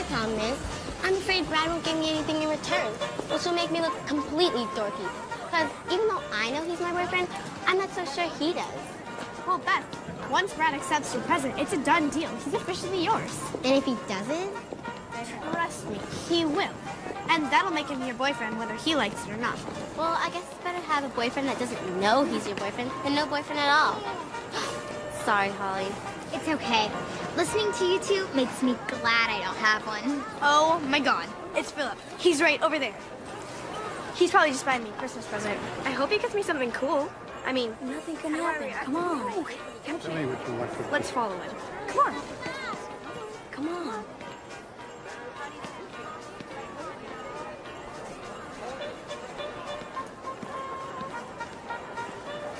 problem is, I'm afraid Brad won't give me anything in return, which will make me look completely dorky. Because even though I know he's my boyfriend, I'm not so sure he does. Well, Beth, once Brad accepts your present, it's a done deal. He's officially yours. And if he doesn't? Trust me, he will. And that'll make him your boyfriend whether he likes it or not. Well, I guess it's better to have a boyfriend that doesn't know he's your boyfriend than no boyfriend at all. Sorry, Holly. It's okay. Listening to you two makes me glad I don't have one. Oh my God, it's Philip. He's right over there. He's probably just buying me a Christmas present. I hope he gets me something cool. I mean, nothing can happen. Come on. Tell me what you want for let's follow him. Come on. Come on.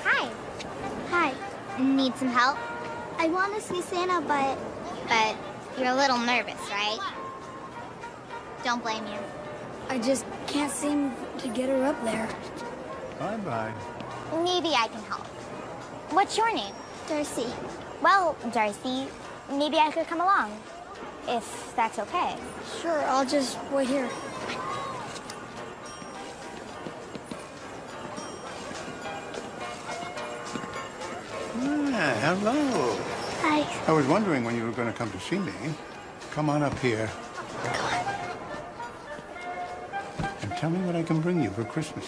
Hi. Hi. Need some help? I want to see Santa, but you're a little nervous, right? Don't blame you. I just can't seem to get her up there. Bye-bye. Maybe I can help. What's your name? Darcy. Well, Darcy, maybe I could come along, if that's okay. Sure, I'll just wait here. Hello. Hi. I was wondering when you were going to come to see me. Come on up here. Come on. And tell me what I can bring you for Christmas.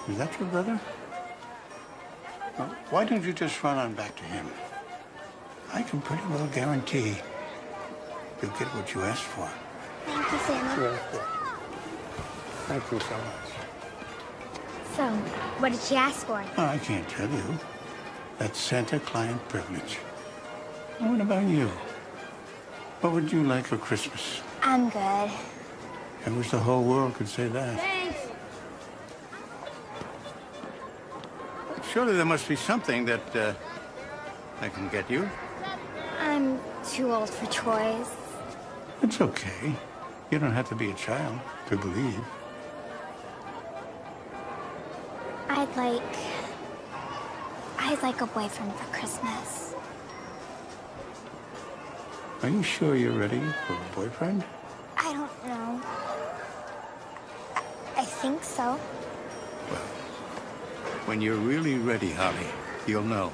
Is that your brother? Well, why don't you just run on back to him? I can pretty well guarantee you'll get what you asked for. Thank you, Santa. Yeah. Thank you so much. So, what did she ask for? Oh, I can't tell you. That's Santa client privilege. And what about you? What would you like for Christmas? I'm good. I wish the whole world could say that. Thanks. Surely there must be something that I can get you. I'm too old for toys. It's okay. You don't have to be a child to believe. I'd like a boyfriend for Christmas. Are you sure you're ready for a boyfriend? I don't know. I think so. Well, when you're really ready, Holly, you'll know.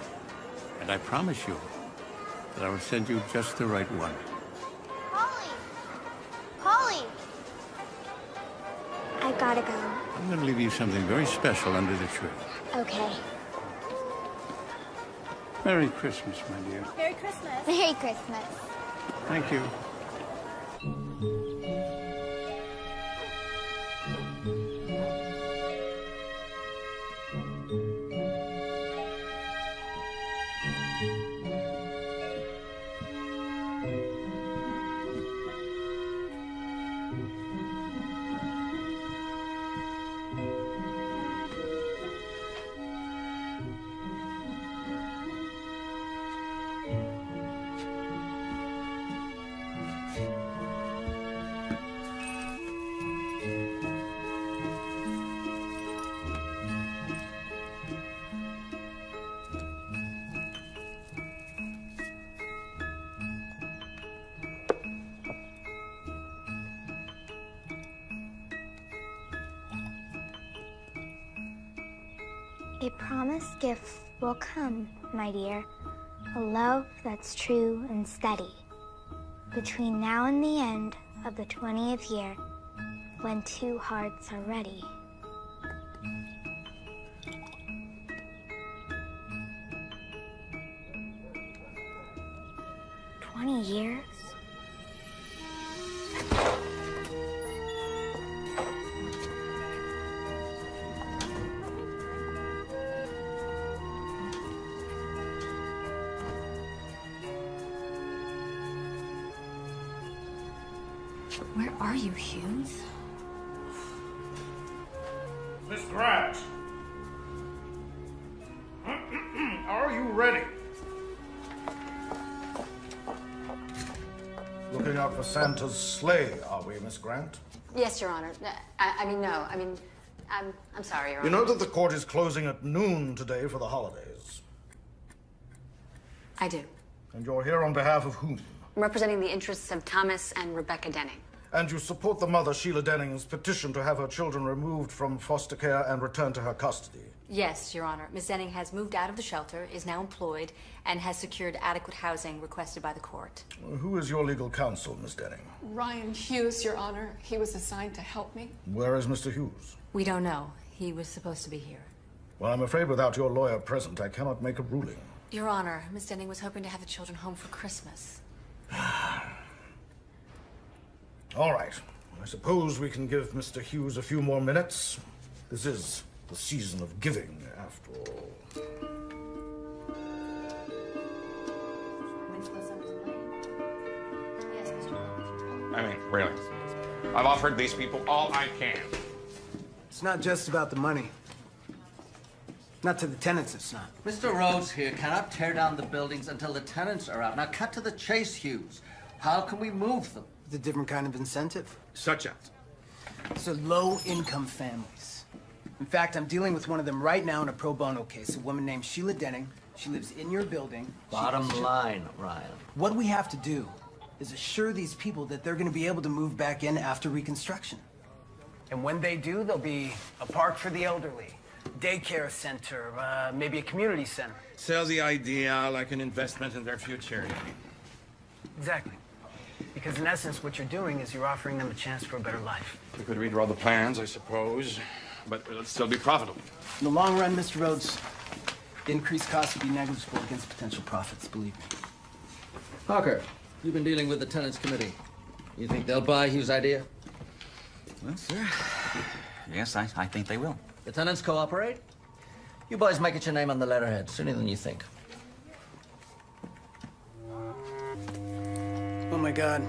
And I promise you that I will send you just the right one. Holly! Holly! I gotta go. I'm going to leave you something very special under the tree. Okay. Merry Christmas, my dear. Merry Christmas. Merry Christmas. Thank you. A promised gift will come, my dear. A love that's true and steady. Between now and the end of the 20th year, when two hearts are ready. $20 years? Where are you, Hughes? Miss Grant, are you ready? Looking out for Santa's sleigh, are we, Miss Grant? Yes, Your Honor. I'm sorry, Your Honor. You know that the court is closing at noon today for the holidays. I do. And you're here on behalf of whom? I'm representing the interests of Thomas and Rebecca Denning. And you support the mother, Sheila Denning's petition to have her children removed from foster care and returned to her custody? Yes, Your Honor. Ms. Denning has moved out of the shelter, is now employed, and has secured adequate housing requested by the court. Who is your legal counsel, Miss Denning? Ryan Hughes, Your Honor. He was assigned to help me. Where is Mr. Hughes? We don't know. He was supposed to be here. Well, I'm afraid without your lawyer present, I cannot make a ruling. Your Honor, Ms. Denning was hoping to have the children home for Christmas. All right. I suppose we can give Mr. Hughes a few more minutes. This is the season of giving, after all. I mean, really. I've offered these people all I can. It's not just about the money. Not to the tenants, it's not. Mr. Rhodes here cannot tear down the buildings until the tenants are out. Now cut to the chase, Hughes. How can we move them? It's a different kind of incentive. Such as? So low-income families. In fact, I'm dealing with one of them right now in a pro bono case. A woman named Sheila Denning. She lives in your building. Bottom line, Ryan. What we have to do is assure these people that they're going to be able to move back in after reconstruction. And when they do, there'll be a park for the elderly, daycare center, maybe a community center. Sell the idea like an investment in their future. Exactly. Because in essence, what you're doing is you're offering them a chance for a better life. We could redraw the plans, I suppose, but it'll still be profitable. In the long run, Mr. Rhodes, increased costs would be negligible against potential profits, believe me. Parker, you've been dealing with the tenants committee. You think they'll buy Hughes' idea? Well, sir, yes, I think they will. The tenants cooperate? You boys might get your name on the letterhead sooner than you think. Oh, my God.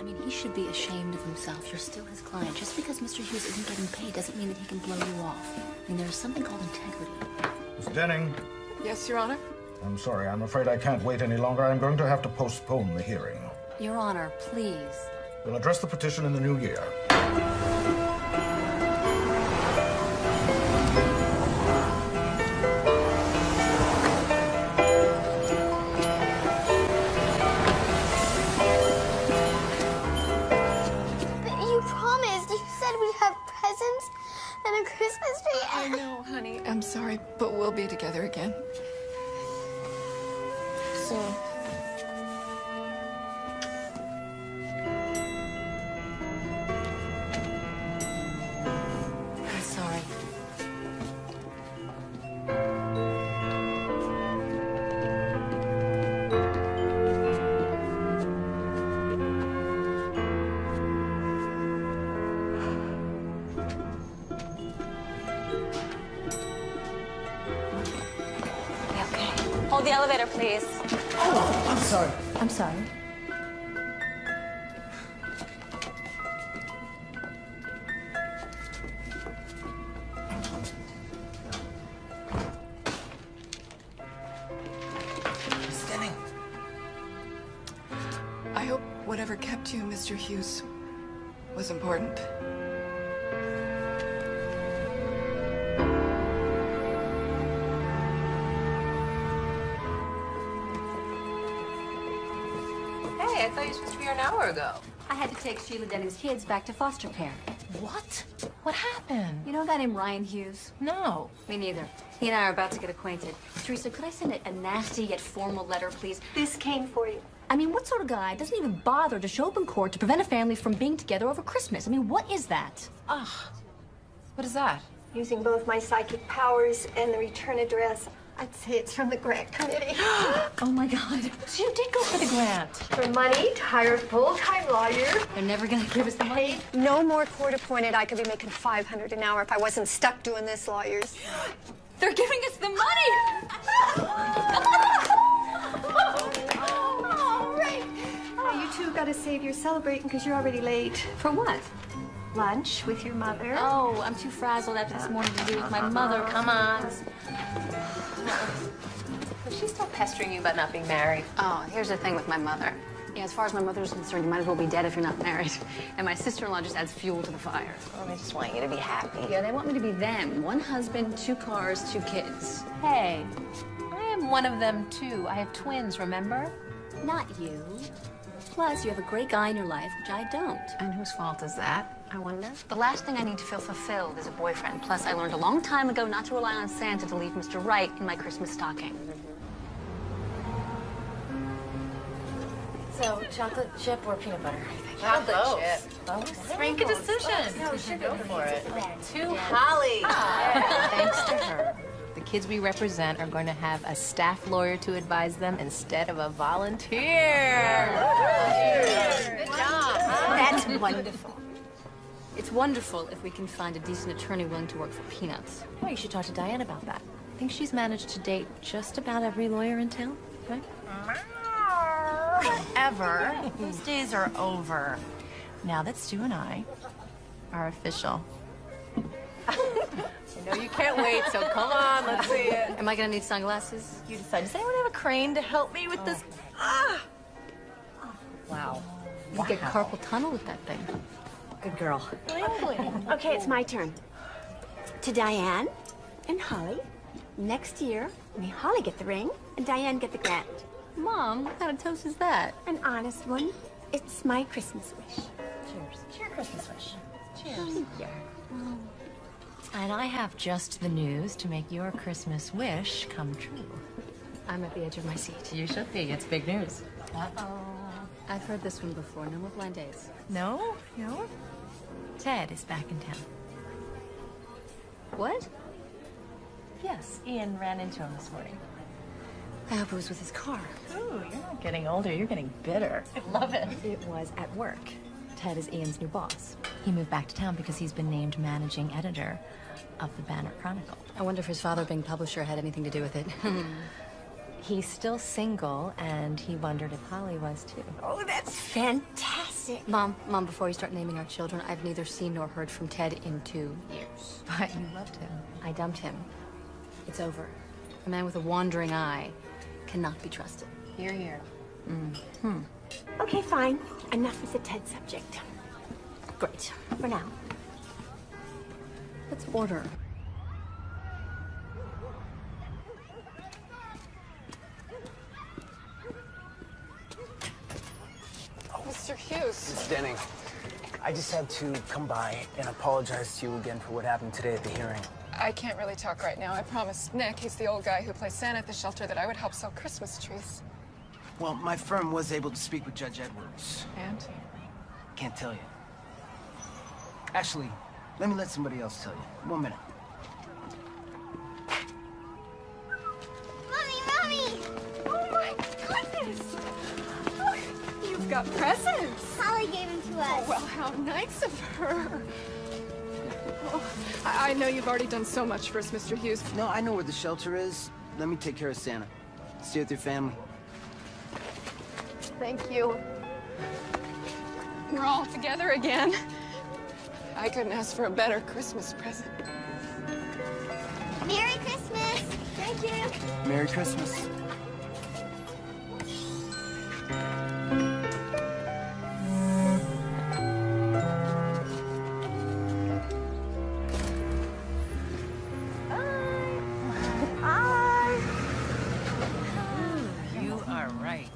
I mean, he should be ashamed of himself. You're still his client. Just because Mr. Hughes isn't getting paid doesn't mean that he can blow you off. I mean, there's something called integrity. Miss Denning. Yes, Your Honor? I'm sorry. I'm afraid I can't wait any longer. I'm going to have to postpone the hearing. Your Honor, please. We'll address the petition in the new year. You promised. You said we'd have presents and a Christmas tree. I know, honey. I'm sorry, but we'll be together again. Soon. I'm sorry. Okay. Hold the elevator, please. Oh, I'm sorry. I'm sorry. Miss Denning. I hope whatever kept you, Mr. Hughes, was important. Hey, I thought you were supposed to be here an hour ago. I had to take Sheila Denning's kids back to foster care. What? What happened? You know a guy named Ryan Hughes? No. Me neither. He and I are about to get acquainted. Teresa, could I send a nasty yet formal letter, please? This came for you. I mean, what sort of guy doesn't even bother to show up in court to prevent a family from being together over Christmas? I mean, what is that? Ugh. What is that? Using both my psychic powers and the return address, I'd say it's from the grant committee. Oh, my God. So you did go for the grant. For money to hire a full-time lawyer. They're never going to give us the money. No more court-appointed. I could be making $500 an hour if I wasn't stuck doing this, lawyers. They're giving us the money! Oh, right. Oh, you two gotta save your celebrating because you're already late. For what? Lunch with your mother. Oh, I'm too frazzled after this morning to be with my mother. Come on. Was she still pestering you about not being married? Oh, here's the thing with my mother. Yeah, as far as my mother's concerned, you might as well be dead if you're not married. And my sister-in-law just adds fuel to the fire. Well, they just want you to be happy. Yeah, they want me to be them. 1 husband, 2 cars, 2 kids. Hey, I am one of them too. I have twins, remember? Not you. Plus, you have a great guy in your life, which I don't. And whose fault is that, I wonder? The last thing I need to feel fulfilled is a boyfriend. Plus, I learned a long time ago not to rely on Santa to leave Mr. Right in my Christmas stocking. So, chocolate chip or peanut butter? Chocolate chip. Both? Make a decision. No, sugar. Go for it. To Holly. Thanks to her, the kids we represent are going to have a staff lawyer to advise them instead of a volunteer. Good job. That's wonderful. It's wonderful if we can find a decent attorney willing to work for peanuts. Well, you should talk to Diane about that. I think she's managed to date just about every lawyer in town, right? Whatever. Those days are over. Now that Stu and I are official. I know you can't wait, so come on, let's see it. Am I gonna need sunglasses? You decide. Does anyone have a crane to help me with this? Wow. You get carpal tunnel with that thing. Good girl. Okay, it's my turn. To Diane and Holly, next year, may Holly get the ring and Diane get the grant. Mom, what kind of toast is that? An honest one. It's my Christmas wish. Cheers. It's your Christmas wish. Cheers. Yeah. And I have just the news to make your Christmas wish come true. I'm at the edge of my seat. You should be. It's big news. Uh-oh. I've heard this one before. No more blind dates. No? No? Ted is back in town. What? Yes, Ian ran into him this morning. I hope it was with his car. Ooh, you're not getting older, you're getting bitter. I love it. It was at work. Ted is Ian's new boss. He moved back to town because he's been named managing editor of the Banner Chronicle. I wonder if his father being publisher had anything to do with it. He's still single, and he wondered if Holly was too. Oh, that's fantastic. Mom, before you start naming our children, I've neither seen nor heard from Ted in 2 years. But you loved him. I dumped him. It's over. A man with a wandering eye cannot be trusted. Hear, hear. Mm-hmm. Okay, fine. Enough with the Ted subject. Great. For now. Let's order. Mr. Hughes. Miss Denning, I just had to come by and apologize to you again for what happened today at the hearing. I can't really talk right now. I promised Nick, he's the old guy who plays Santa at the shelter, that I would help sell Christmas trees. Well, my firm was able to speak with Judge Edwards. And? Can't tell you. Actually, let somebody else tell you. 1 minute. Mommy! Oh my goodness! Look, you've got presents. Holly gave them to us. Oh, well, how nice of her. Oh, I know you've already done so much for us, Mr. Hughes. No, I know where the shelter is. Let me take care of Santa. Stay with your family. Thank you. We're all together again. I couldn't ask for a better Christmas present. Merry Christmas! Thank you! Merry Christmas. You are right.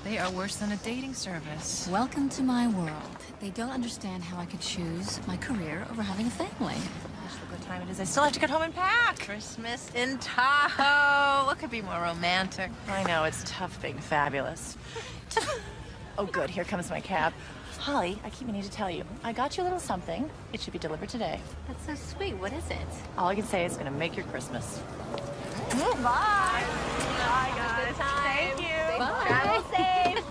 They are worse than a dating service. Welcome to my world. They don't understand how I could choose my career over having a family. Gosh, look what time it is. I still have to get home and pack. Christmas in Tahoe. What could be more romantic? I know, it's tough being fabulous. Oh, good. Here comes my cab. Holly, I keep meaning to tell you. I got you a little something. It should be delivered today. That's so sweet. What is it? All I can say is it's going to make your Christmas. Bye. Bye, guys. Thank you. Bye. Travel safe.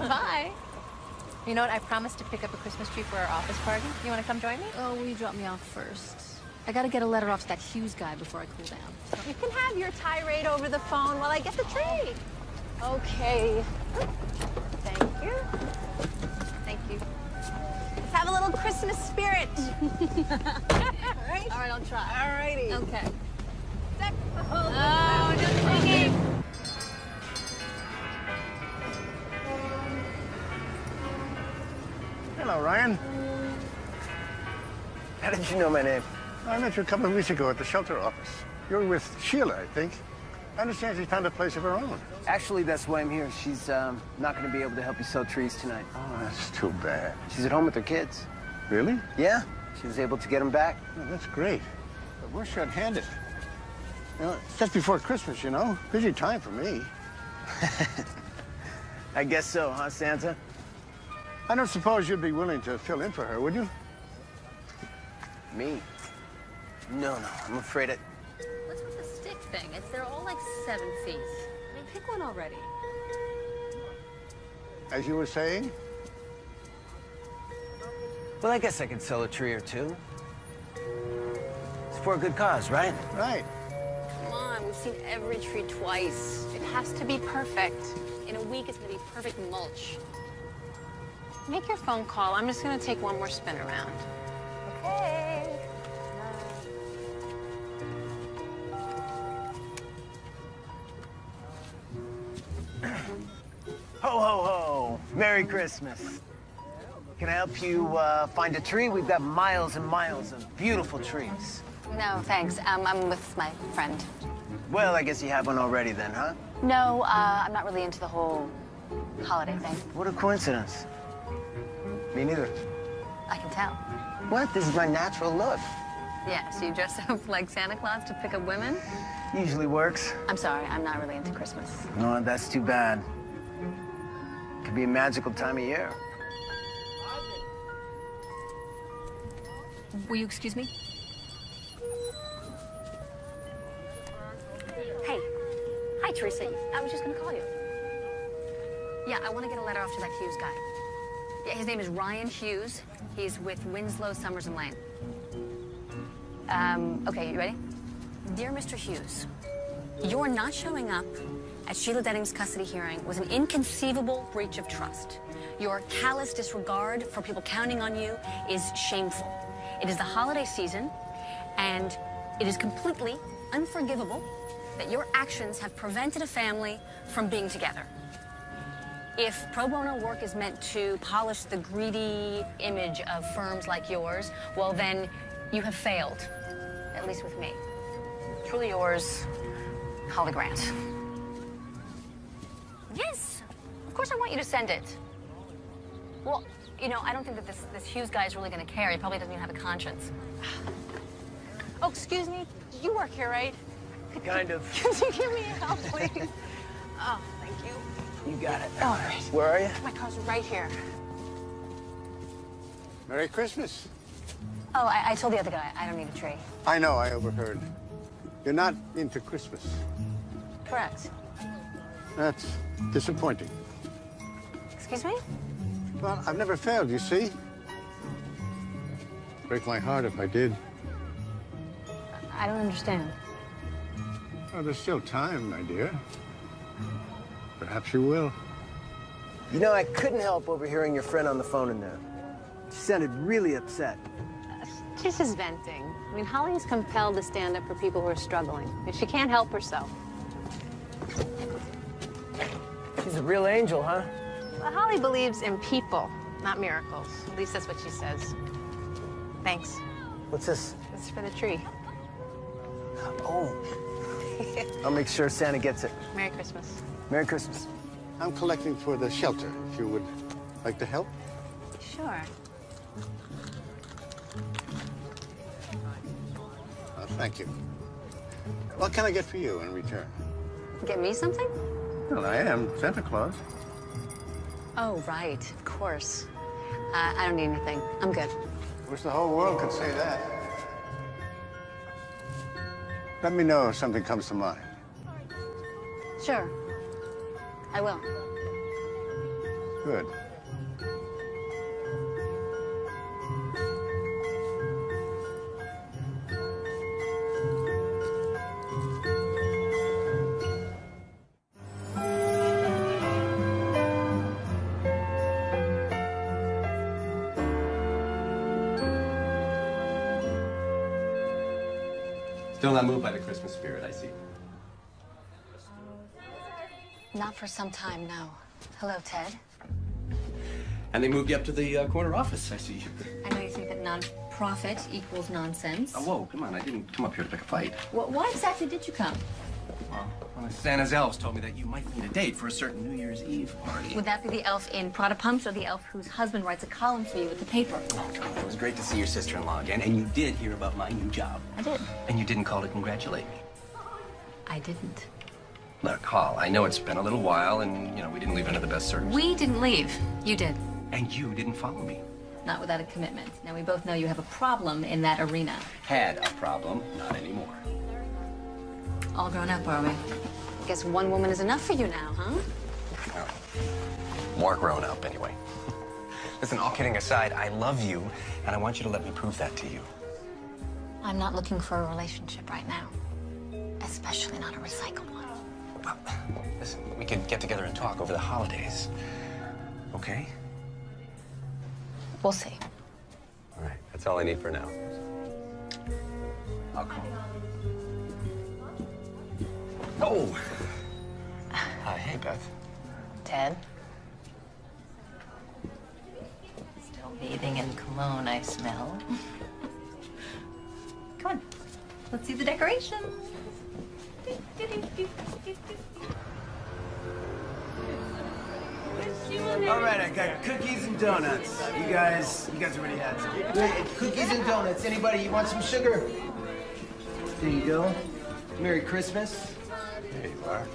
Bye. You know what? I promised to pick up a Christmas tree for our office party. You want to come join me? Oh, will you drop me off first? I gotta get a letter off to that Hughes guy before I cool down. You can have your tirade over the phone while I get the tree. Okay. Thank you. Thank you. Let's have a little Christmas spirit. All right? All right, I'll try. All righty. Okay. Oh, just singing. Hello, Ryan. How did you know my name? I met you a couple of weeks ago at the shelter office. You're with Sheila, I think. I understand she's found a place of her own. Actually, that's why I'm here. She's not going to be able to help you sell trees tonight. Oh, that's too bad. She's at home with her kids. Really? Yeah. She was able to get them back. Oh, that's great. But we're short-handed. You know, it's just before Christmas, you know. Busy time for me. I guess so, huh, Santa? I don't suppose you'd be willing to fill in for her, would you? Me? No, I'm afraid it... What's with the stick thing? They're all like 7 feet. I mean, pick one already. As you were saying? Well, I guess I could sell a tree or two. It's for a good cause, right? Right. Come on, we've seen every tree twice. It has to be perfect. In a week, it's gonna be perfect mulch. Make your phone call. I'm just gonna take one more spin around. Okay. Ho, ho, ho. Merry Christmas. Can I help you find a tree? We've got miles and miles of beautiful trees. No, thanks. I'm with my friend. Well, I guess you have one already then, huh? No, I'm not really into the whole holiday thing. What a coincidence. Me neither. I can tell. What? This is my natural look. Yeah, so you dress up like Santa Claus to pick up women? Usually works. I'm sorry, I'm not really into Christmas. No, that's too bad. Could be a magical time of year. Will you excuse me? Hey. Hi, Teresa. I was just gonna call you. Yeah, I want to get a letter off to that Hughes guy. Yeah, his name is Ryan Hughes. He's with Winslow, Summers and Lane. Okay, you ready? Dear Mr. Hughes, your not showing up at Sheila Denning's custody hearing was an inconceivable breach of trust. Your callous disregard for people counting on you is shameful. It is the holiday season, and it is completely unforgivable that your actions have prevented a family from being together. If pro bono work is meant to polish the greedy image of firms like yours, well then, you have failed, at least with me. Truly yours, Holly Grant. Yes, of course I want you to send it. Well, you know, I don't think that this Hughes guy is really gonna care. He probably doesn't even have a conscience. Oh, excuse me. You work here, right? Kind of. Could you give me a help, please? Oh, thank you. You got it. All right. Where are you? My car's right here. Merry Christmas. Oh, I told the other guy I don't need a tree. I know, I overheard. You're not into Christmas. Correct. That's disappointing. Excuse me? Well, I've never failed, you see. Break my heart if I did. I don't understand. Oh, there's still time, my dear. Perhaps you will. You know, I couldn't help overhearing your friend on the phone in there. She sounded really upset. She's just venting. I mean, Holly is compelled to stand up for people who are struggling. If she can't help herself. She's a real angel, huh? Well, Holly believes in people, not miracles. At least that's what she says. Thanks. What's this? This is for the tree. Oh. I'll make sure Santa gets it. Merry Christmas. Merry Christmas. I'm collecting for the shelter, if you would like to help. Sure. Oh, thank you. What can I get for you in return? Get me something? Well, I am Santa Claus. Oh, right. Of course. I don't need anything. I'm good. Wish the whole world could say that. Let me know if something comes to mind. Sure. I will. Good. Still not moved by the Christmas spirit, I see. Not for some time, no. Hello, Ted. And they moved you up to the corner office, I see. I know you think that non-profit equals nonsense. Oh, whoa, come on. I didn't come up here to pick a fight. Why exactly did you come? Well, one of Santa's elves told me that you might need a date for a certain New Year's Eve party. Would that be the elf in Prada Pumps or the elf whose husband writes a column for you with the paper? Oh, God, it was great to see your sister-in-law again, and you did hear about my new job. I did. And you didn't call to congratulate me. I didn't. Look, Hall, I know it's been a little while, and, you know, we didn't leave under the best circumstances. We didn't leave. You did. And you didn't follow me. Not without a commitment. Now, we both know you have a problem in that arena. Had a problem, not anymore. All grown up, are we? Guess one woman is enough for you now, huh? Well, more grown up, anyway. Listen, all kidding aside, I love you, and I want you to let me prove that to you. I'm not looking for a relationship right now. Especially not a recycled one. Well, listen, we could get together and talk over the holidays. Okay? We'll see. All right, that's all I need for now. I'll call. Oh! Hey, Beth. Ted? Still bathing in cologne, I smell. Come on. Let's see the decorations. All right, I got cookies and donuts. You guys already had some. Wait, cookies and donuts. Anybody, you want some sugar? There you go. Merry Christmas. There you are.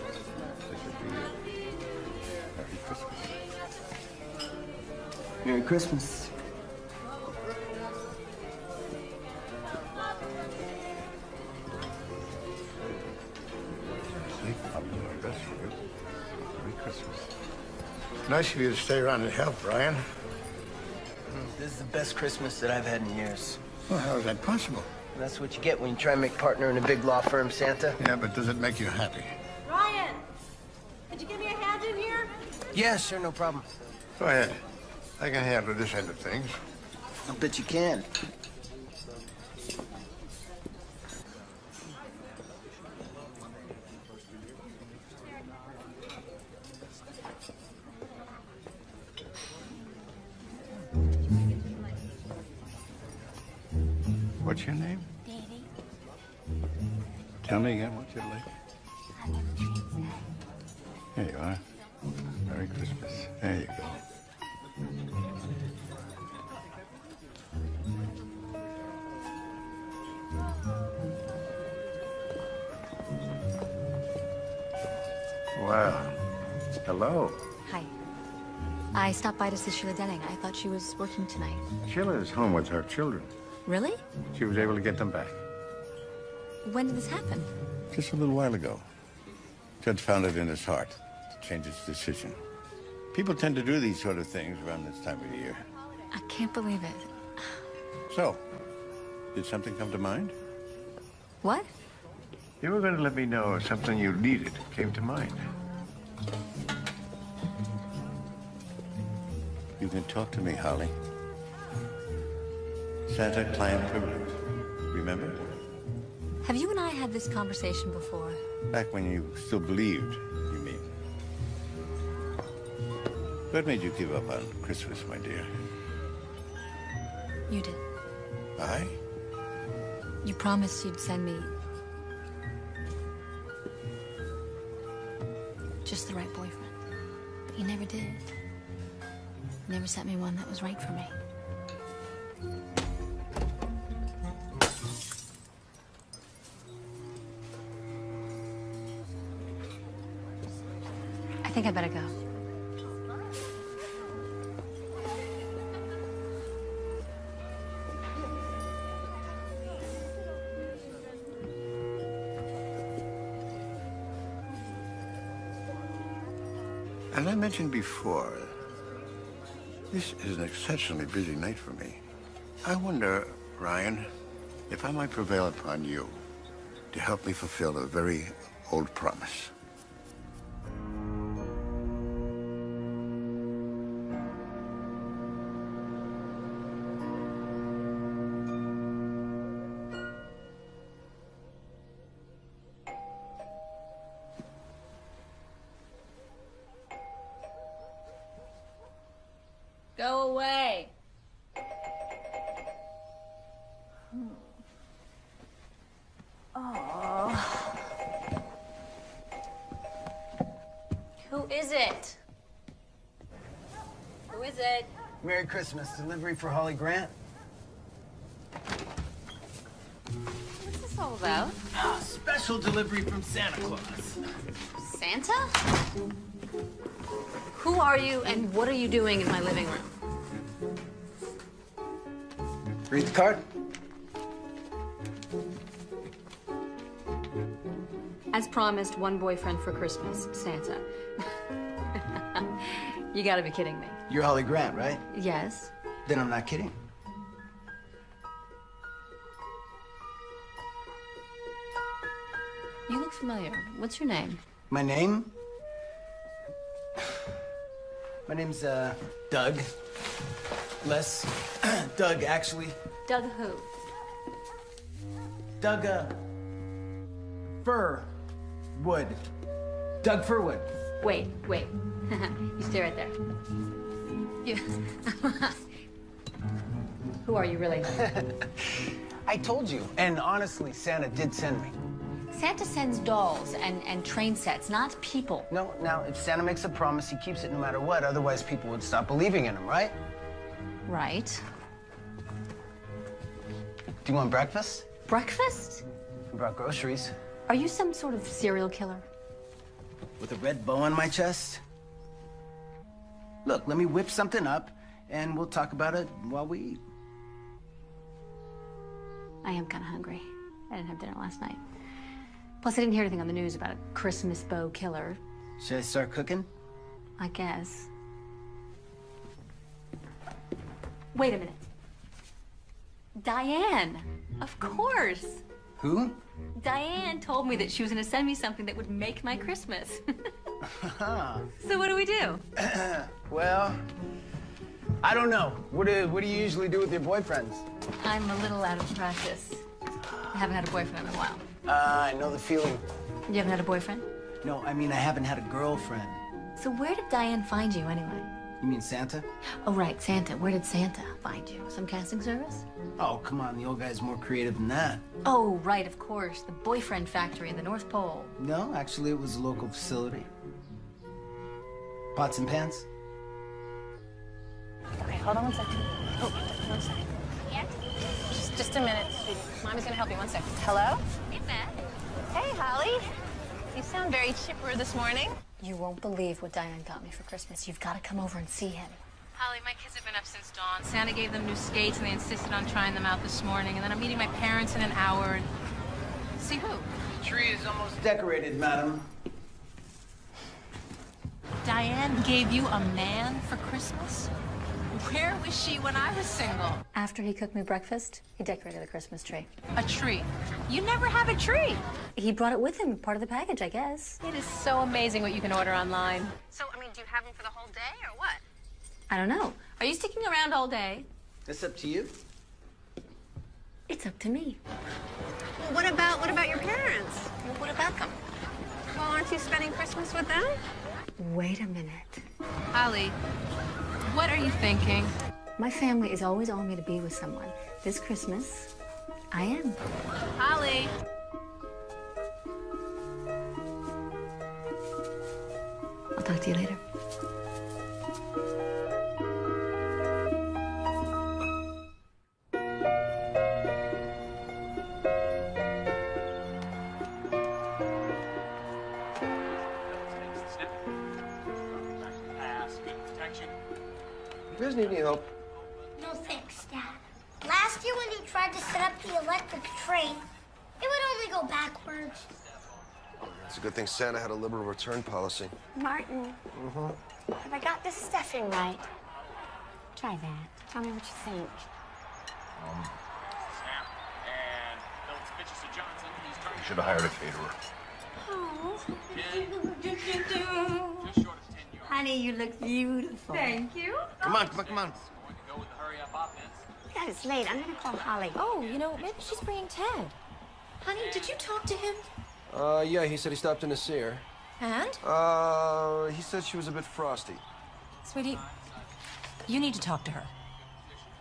Merry Christmas. Merry Christmas. I'll do my best for you. Merry Christmas. Nice of you to stay around and help, Brian. This is the best Christmas that I've had in years. Well, how is that possible? That's what you get when you try and make partner in a big law firm, Santa. Yeah, but does it make you happy? Ryan, could you give me a hand in here? Yeah, sure, no problem. Go ahead. I can handle this end of things. I'll bet you can. What's your name? Davy. Tell me again, what's your like? There you are. Merry Christmas. There you go. Wow. Hello. Hi. I stopped by to see Sheila Denning. I thought she was working tonight. Sheila is home with her children. Really? She was able to get them back. When did this happen? Just a little while ago. Judge found it in his heart to change his decision. People tend to do these sort of things around this time of year. I can't believe it. So, did something come to mind? What? You were going to let me know if something you needed came to mind. You can talk to me, Holly. Santa-client privilege. Remember? Have you and I had this conversation before? Back when you still believed, you mean. What made you give up on Christmas, my dear? You did. I? You promised you'd send me just the right boyfriend. But you never did. You never sent me one that was right for me. I think I better go. As I mentioned before, this is an exceptionally busy night for me. I wonder, Ryan, if I might prevail upon you to help me fulfill a very old promise. Go Oh. Who is it? Who is it? Merry Christmas. Delivery for Holly Grant. What's this all about? Special delivery from Santa Claus. Santa? Who are you and what are you doing in my living room? Read the card. As promised, one boyfriend for Christmas, Santa. You gotta be kidding me. You're Holly Grant, right? Yes. Then I'm not kidding. You look familiar. What's your name? My name? My name's, Doug. Les. Doug, actually. Doug who? Doug, Furwood. Doug Furwood. Wait. You stay right there. You... Who are you really? I told you. And honestly, Santa did send me. Santa sends dolls and train sets, not people. No, now, if Santa makes a promise, he keeps it no matter what. Otherwise, people would stop believing in him, right? Right. Do you want breakfast? Breakfast? I brought groceries. Are you some sort of serial killer? With a red bow on my chest? Look, let me whip something up, and we'll talk about it while we eat. I am kind of hungry. I didn't have dinner last night. Plus, I didn't hear anything on the news about a Christmas bow killer. Should I start cooking? I guess. Wait a minute. Diane! Of course! Who? Diane told me that she was going to send me something that would make my Christmas. So what do we do? Well, I don't know. What do you usually do with your boyfriends? I'm a little out of practice. I haven't had a boyfriend in a while. I know the feeling. You haven't had a boyfriend? No, I mean, I haven't had a girlfriend. So where did Diane find you anyway? You mean Santa? Oh, right, Santa. Where did Santa find you? Some casting service? Oh, come on. The old guy's more creative than that. Oh, right, of course. The boyfriend factory in the North Pole. No, actually, it was a local facility. Pots and pans? Okay, hold on one second. Oh, 1 second. Just a minute, sweetie. Mommy's gonna help you. 1 second. Hello? Hey, Matt. Hey, Holly. You sound very chipper this morning. You won't believe what Diane got me for Christmas. You've got to come over and see him. Holly, my kids have been up since dawn. Santa gave them new skates, and they insisted on trying them out this morning. And then I'm meeting my parents in an hour. See who? The tree is almost decorated, madam. Diane gave you a man for Christmas? Where was she when I was single? After he cooked me breakfast, he decorated a Christmas tree. A tree? You never have a tree. He brought it with him, part of the package, I guess. It is so amazing what you can order online. So, I mean, do you have them for the whole day or what? I don't know. Are you sticking around all day? It's up to you. It's up to me. Well, what about your parents? Well, what about them? Well, aren't you spending Christmas with them? Wait a minute. Holly, what are you thinking? My family is always on me to be with someone. This Christmas, I am. Holly. I'll talk to you later. You guys need any help? No thanks, Dad. Last year when you tried to set up the electric train, it would only go backwards. It's a good thing Santa had a liberal return policy. Martin, have I got this stuffing right? Try that. Tell me what you think. You should have hired a caterer. Honey, you look beautiful. Thank you. Come on, come on, come on. God, it's late. I'm gonna call Holly. Oh, you know, maybe she's bringing Ted. Honey, did you talk to him? Yeah, he said he stopped in to see her. And? He said she was a bit frosty. Sweetie, you need to talk to her.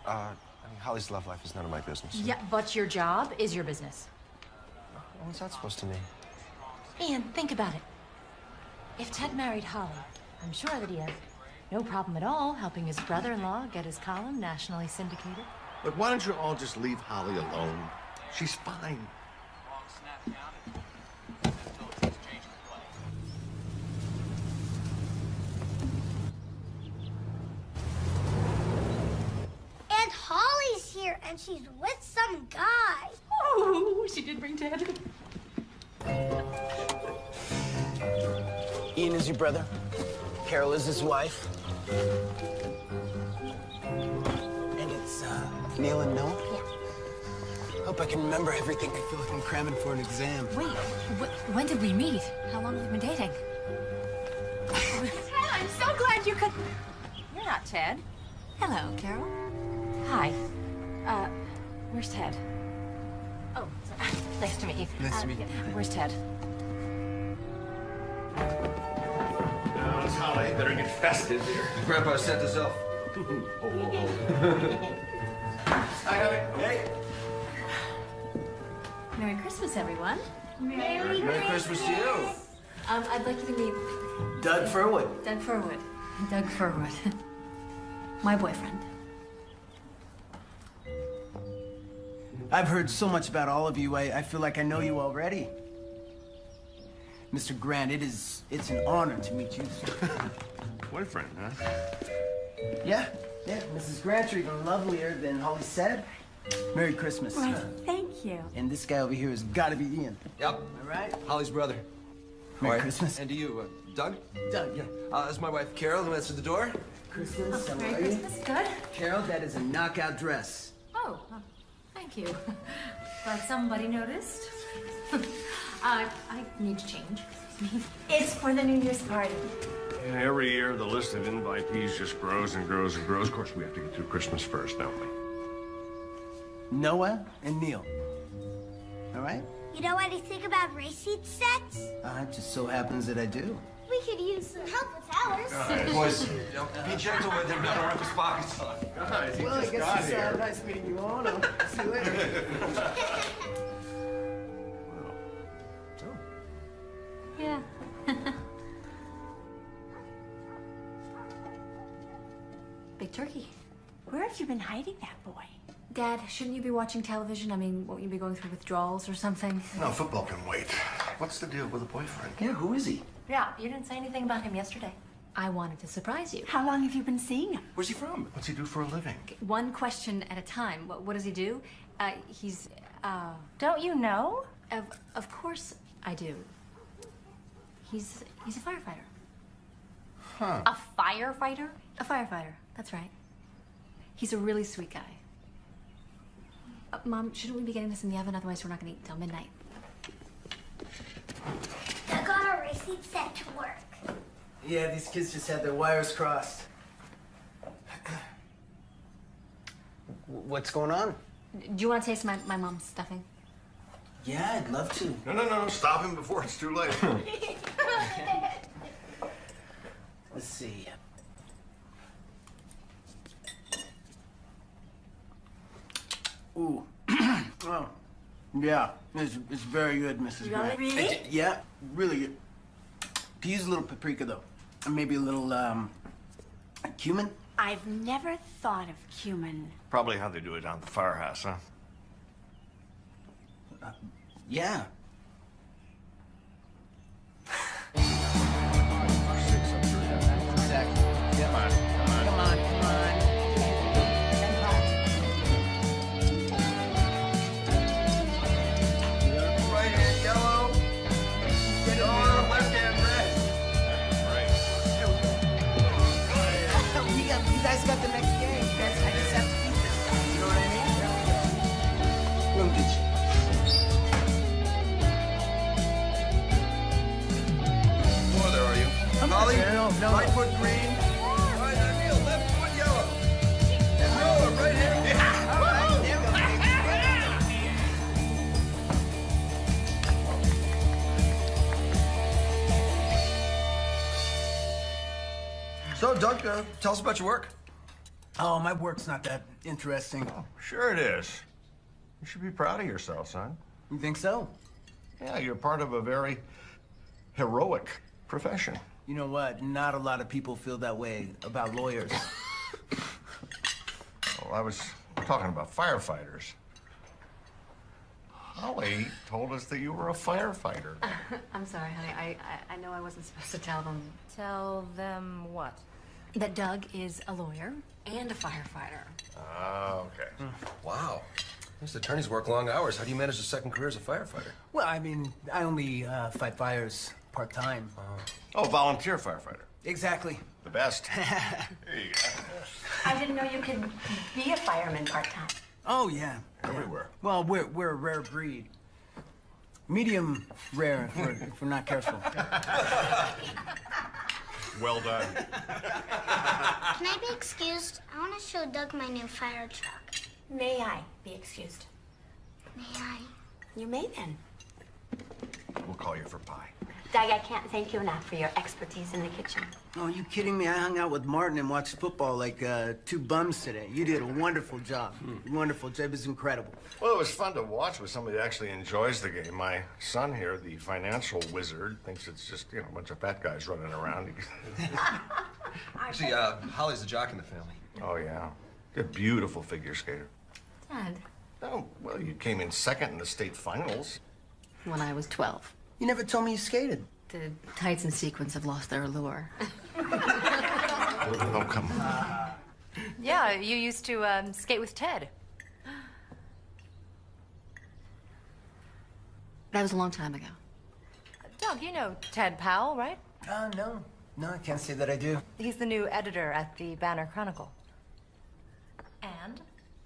I mean, Holly's love life is none of my business. Yeah, but your job is your business. What's that supposed to mean? Ian, think about it. If Ted married Holly, I'm sure that he has no problem at all helping his brother-in-law get his column nationally syndicated. But why don't you all just leave Holly alone? She's fine. And Holly's here, and she's with some guy. Oh, she did bring Ted. Ian is your brother. Carol is his wife. And it's, Neil and Noah? Yeah. Hope I can remember everything. I feel like I'm cramming for an exam. Wait, when did we meet? How long have we been dating? I'm so glad you could... You're not Ted. Hello, Carol. Hi. Where's Ted? Oh, sorry. Nice to meet you. Nice to meet you. Where's Ted? Now, it's Holly. Better get festive here. Grandpa set this up. Hi, honey. Hey. Merry Christmas, everyone. Merry Christmas to you. I'd like you to meet... Doug Furwood. Doug Furwood. Doug Furwood. My boyfriend. I've heard so much about all of you. I feel like I know you already. Mr. Grant, it's an honor to meet you, sir. Boyfriend, huh? Yeah. Mrs. Grant, you're even lovelier than Holly said. Merry Christmas. Why, thank you. And this guy over here has got to be Ian. Yep. All right? Holly's brother. Merry Christmas. And to you, Doug? Doug, yeah. That's my wife, Carol, who answered the door. Christmas, how Merry are you? Christmas. Good. Carol, that is a knockout dress. Oh, thank you. Glad somebody noticed. I need to change. It's for the New Year's party. And every year, the list of invitees just grows and grows and grows. Of course, we have to get through Christmas first, don't we? Noah and Neil. All right? You know anything about racing sets? It just so happens that I do. We could use some help with ours. Boys, be gentle with him. Don't rip his pockets off. Guys, Well, I guess it's nice meeting you all. I'll see you later. Yeah. Big turkey. Where have you been hiding that boy? Dad, shouldn't you be watching television? I mean, won't you be going through withdrawals or something? No, football can wait. What's the deal with a boyfriend? Yeah, who is he? Yeah, you didn't say anything about him yesterday. I wanted to surprise you. How long have you been seeing him? Where's he from? What's he do for a living? One question at a time. What does he do? He's, Don't you know? Of course I do. He's a firefighter. Huh. A firefighter? A firefighter, that's right. He's a really sweet guy. Mom, shouldn't we be getting this in the oven? Otherwise, we're not gonna eat till midnight. I got our racing set to work. Yeah, these kids just had their wires crossed. What's going on? Do you want to taste my mom's stuffing? Yeah, I'd love to. No. Stop him before it's too late. Let's see. Ooh. Oh. Yeah, it's very good, Mrs. Grant. Really? Yeah, really good. Could use a little paprika, though. And maybe a little, cumin. I've never thought of cumin. Probably how they do it down at the firehouse, huh? Yeah. Exactly. Come on. Right hand yellow. Left hand red. You guys got the next game. You guys, I just have to keep this. You know what I mean? No ditch. Oh, there are you. Holly, No. right foot green. Right hand Neil, left foot yellow. And Noah, right hand. So, Doug, tell us about your work. Oh, my work's not that interesting. Oh, sure it is. You should be proud of yourself, son. You think so? Yeah, you're part of a very heroic profession. You know what? Not a lot of people feel that way about lawyers. Well, I was talking about firefighters. Holly told us that you were a firefighter. I'm sorry, honey. I know I wasn't supposed to tell them. Tell them what? That Doug is a lawyer and a firefighter. Ah, okay. Wow. These attorneys work long hours. How do you manage a second career as a firefighter? Well, I mean, I only fight fires part-time. Oh, volunteer firefighter. Exactly. The best. There you go. I didn't know you could be a fireman part-time. Oh, yeah. Everywhere. Well, we're a rare breed. Medium rare if we're not careful. Well done. Can I be excused? I want to show Doug my new fire truck. May I be excused? May I? You may then. We'll call you for pie. Doug, I can't thank you enough for your expertise in the kitchen. Oh, are you kidding me? I hung out with Martin and watched football like two bums today. You did a wonderful job. Wonderful job. It was incredible. Well, it was fun to watch with somebody that actually enjoys the game. My son here, the financial wizard, thinks it's just, a bunch of fat guys running around. Actually, Holly's the jock in the family. Oh, yeah. You're a beautiful figure skater. Dad, Oh, well, you came in second in the state finals. when I was 12. You never told me you skated. The tights and sequins have lost their allure. Oh, come on. Yeah, you used to skate with Ted. That was a long time ago. Doug, you know Ted Powell, right? No. No, I can't say that I do. He's the new editor at the Banner Chronicle. And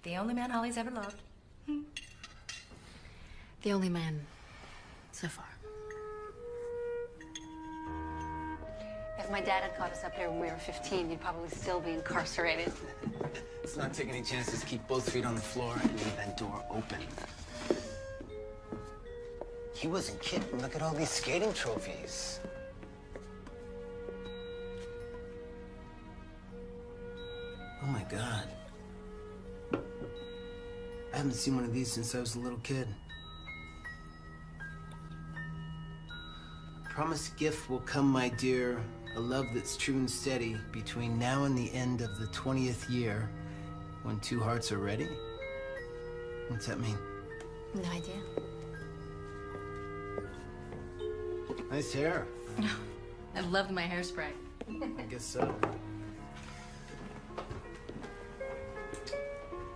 the only man Holly's ever loved. The only man so far. If my dad had caught us up here when we were 15, he'd probably still be incarcerated. Let's not take any chances. Keep both feet on the floor and leave that door open. He wasn't kidding. Look at all these skating trophies. Oh my God. I haven't seen one of these since I was a little kid. Promised gift will come, my dear. A love that's true and steady between now and the end of the 20th year, when two hearts are ready. What's that mean? No idea. Nice hair. I loved my hairspray. I guess so.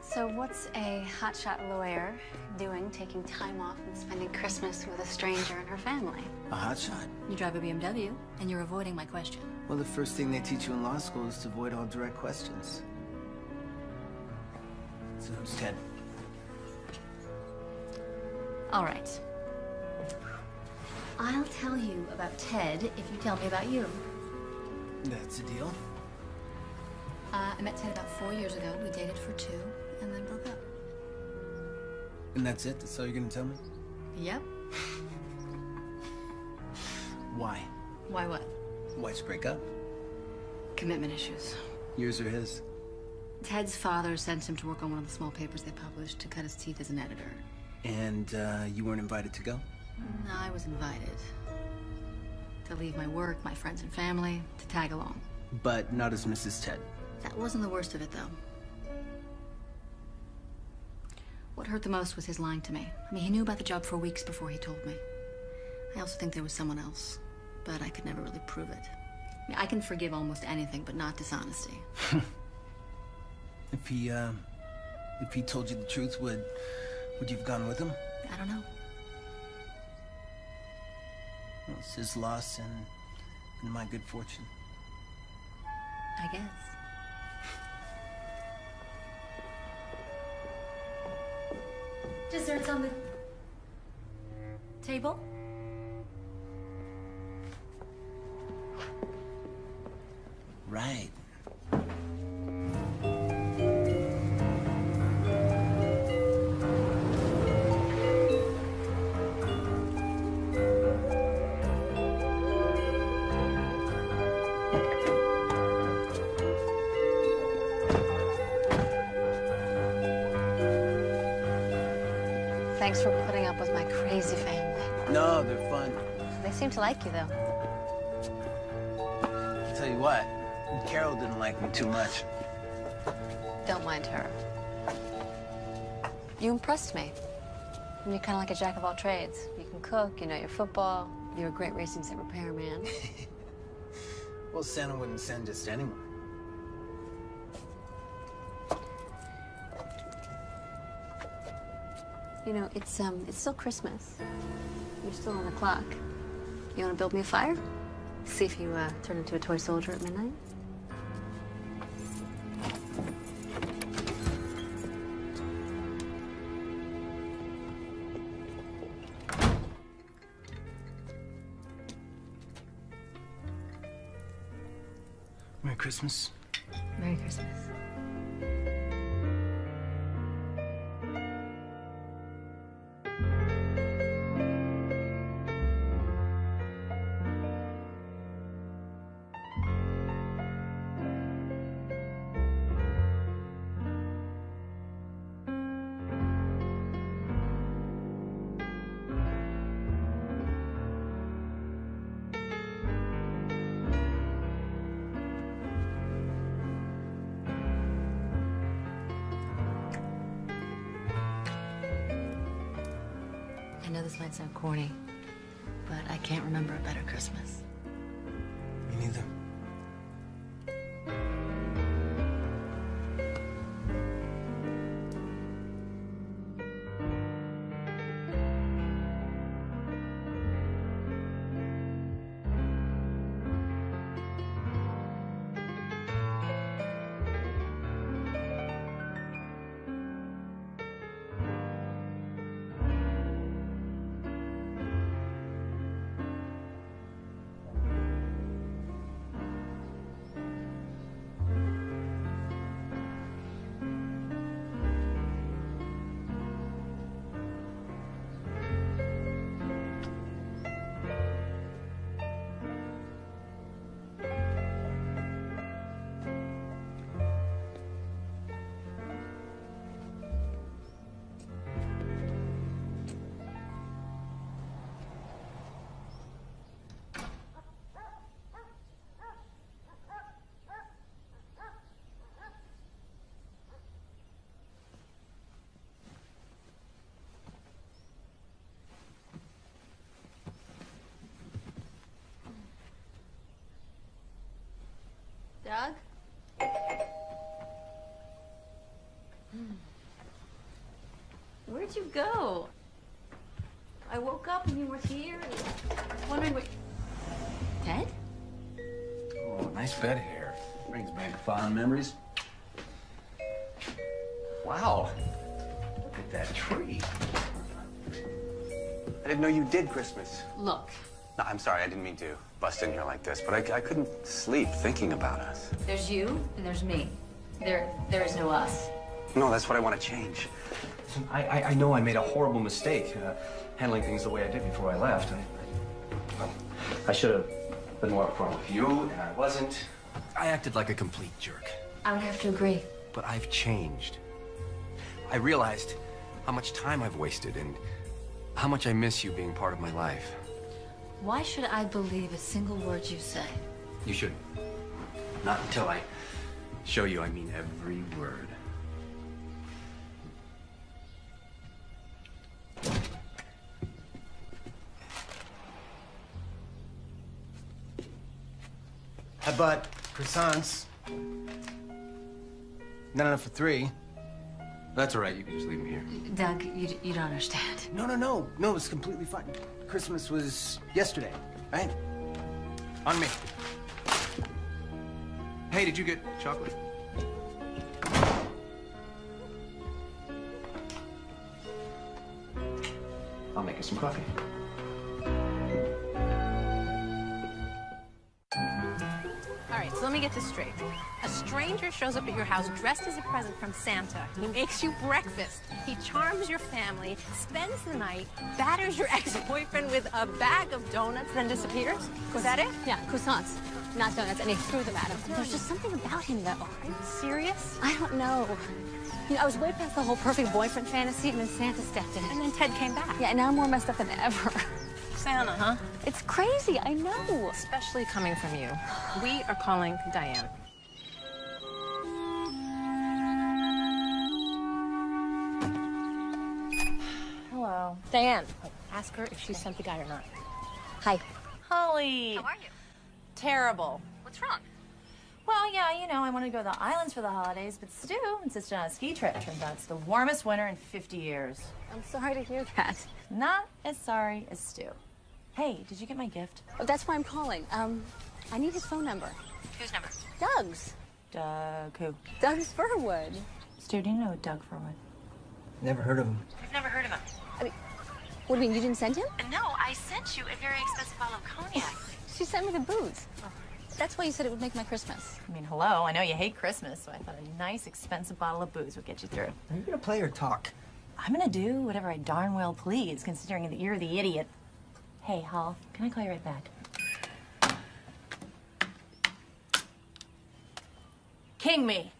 So what's a hotshot lawyer doing taking time off and spending Christmas with a stranger and her family? A hotshot? You drive a BMW, and you're avoiding my question. Well, the first thing they teach you in law school is to avoid all direct questions. So who's Ted? All right. I'll tell you about Ted if you tell me about you. That's a deal. I met Ted about 4 years ago. We dated for 2, and then broke up. And that's it? That's all you're gonna tell me? Yep. Why? Why what? Why'd you break up? Commitment issues. Yours or his? Ted's father sent him to work on one of the small papers they published to cut his teeth as an editor. And you weren't invited to go? No, I was invited. To leave my work, my friends and family, to tag along. But not as Mrs. Ted. That wasn't the worst of it, though. What hurt the most was his lying to me. I mean, he knew about the job for weeks before he told me. I also think there was someone else, but I could never really prove it. I mean, I can forgive almost anything, but not dishonesty. If he told you the truth, would you have gone with him? I don't know. Well, it's his loss and my good fortune. I guess. Desserts on the table? Right. Thanks for putting up with my crazy family. No, they're fun. They seem to like you, though. I'll tell you what, Carol didn't like me too much. Don't mind her. You impressed me. And you're kind of like a jack of all trades. You can cook, you know your football, you're a great racing set repairman. Well, Santa wouldn't send just anyone. You know, it's still Christmas. You're still on the clock. You want to build me a fire? See if you turn into a toy soldier at midnight? Merry Christmas. Merry Christmas. I know this might sound corny, but I can't remember a better Christmas. Me neither. Doug? Where'd you go? I woke up and you were here and I was wondering what... Ted? Oh, nice bed hair. Brings back fond memories. Wow. Look at that tree. I didn't know you did Christmas. Look, No, I'm sorry, I didn't mean to bust in here like this, but I couldn't sleep thinking about us. there's you and there's me. There is no us. No, that's what I want to change. Listen, I know I made a horrible mistake handling things the way I did before I left. I should have been more upfront with you, and I wasn't. I acted like a complete jerk. I would have to agree. But I've changed. I realized how much time I've wasted and how much I miss you being part of my life. Why should I believe a single word you say? You shouldn't. Not until I show you I mean every word. I bought croissants. Not enough for 3. That's all right. You can just leave them here. Doug, you don't understand. No, it's completely fine. Christmas was yesterday, right? On me. Hey, did you get chocolate? I'll make us some coffee. All right, so let me get this straight. A stranger shows up at your house dressed as a present from Santa. He makes you breakfast. He charms your family, spends the night, batters your ex-boyfriend with a bag of donuts, then disappears? Was that it? Yeah, croissants. Not donuts, and he threw them at him. There's just something about him, though. Are you serious? I don't know. You know, I was way past the whole perfect boyfriend fantasy, and then Santa stepped in. And then Ted came back. Yeah, and now I'm more messed up than ever. Santa, huh? It's crazy, I know. Especially coming from you. We are calling Diane. Hello. Diane, ask her if she sent the guy or not. Hi. Holly. How are you? Terrible. What's wrong? Well, yeah, you know, I want to go to the islands for the holidays, but Stu insisted on a ski trip. Turns out it's the warmest winter in 50 years. I'm sorry to hear that. Not as sorry as Stu. Hey, did you get my gift? Oh, that's why I'm calling. I need his phone number. Whose number? Doug's. Doug who? Doug's Furwood. Stu, do you know Doug Furwood? Never heard of him. I've never heard of him. I mean, what do you mean, you didn't send him? No, I sent you a very expensive bottle of cognac. She sent me the booze. That's why you said it would make my Christmas. I mean, hello, I know you hate Christmas, so I thought a nice, expensive bottle of booze would get you through. Are you gonna play or talk? I'm gonna do whatever I darn well please, considering that you're the idiot. Hey, Hall, can I call you right back? King me!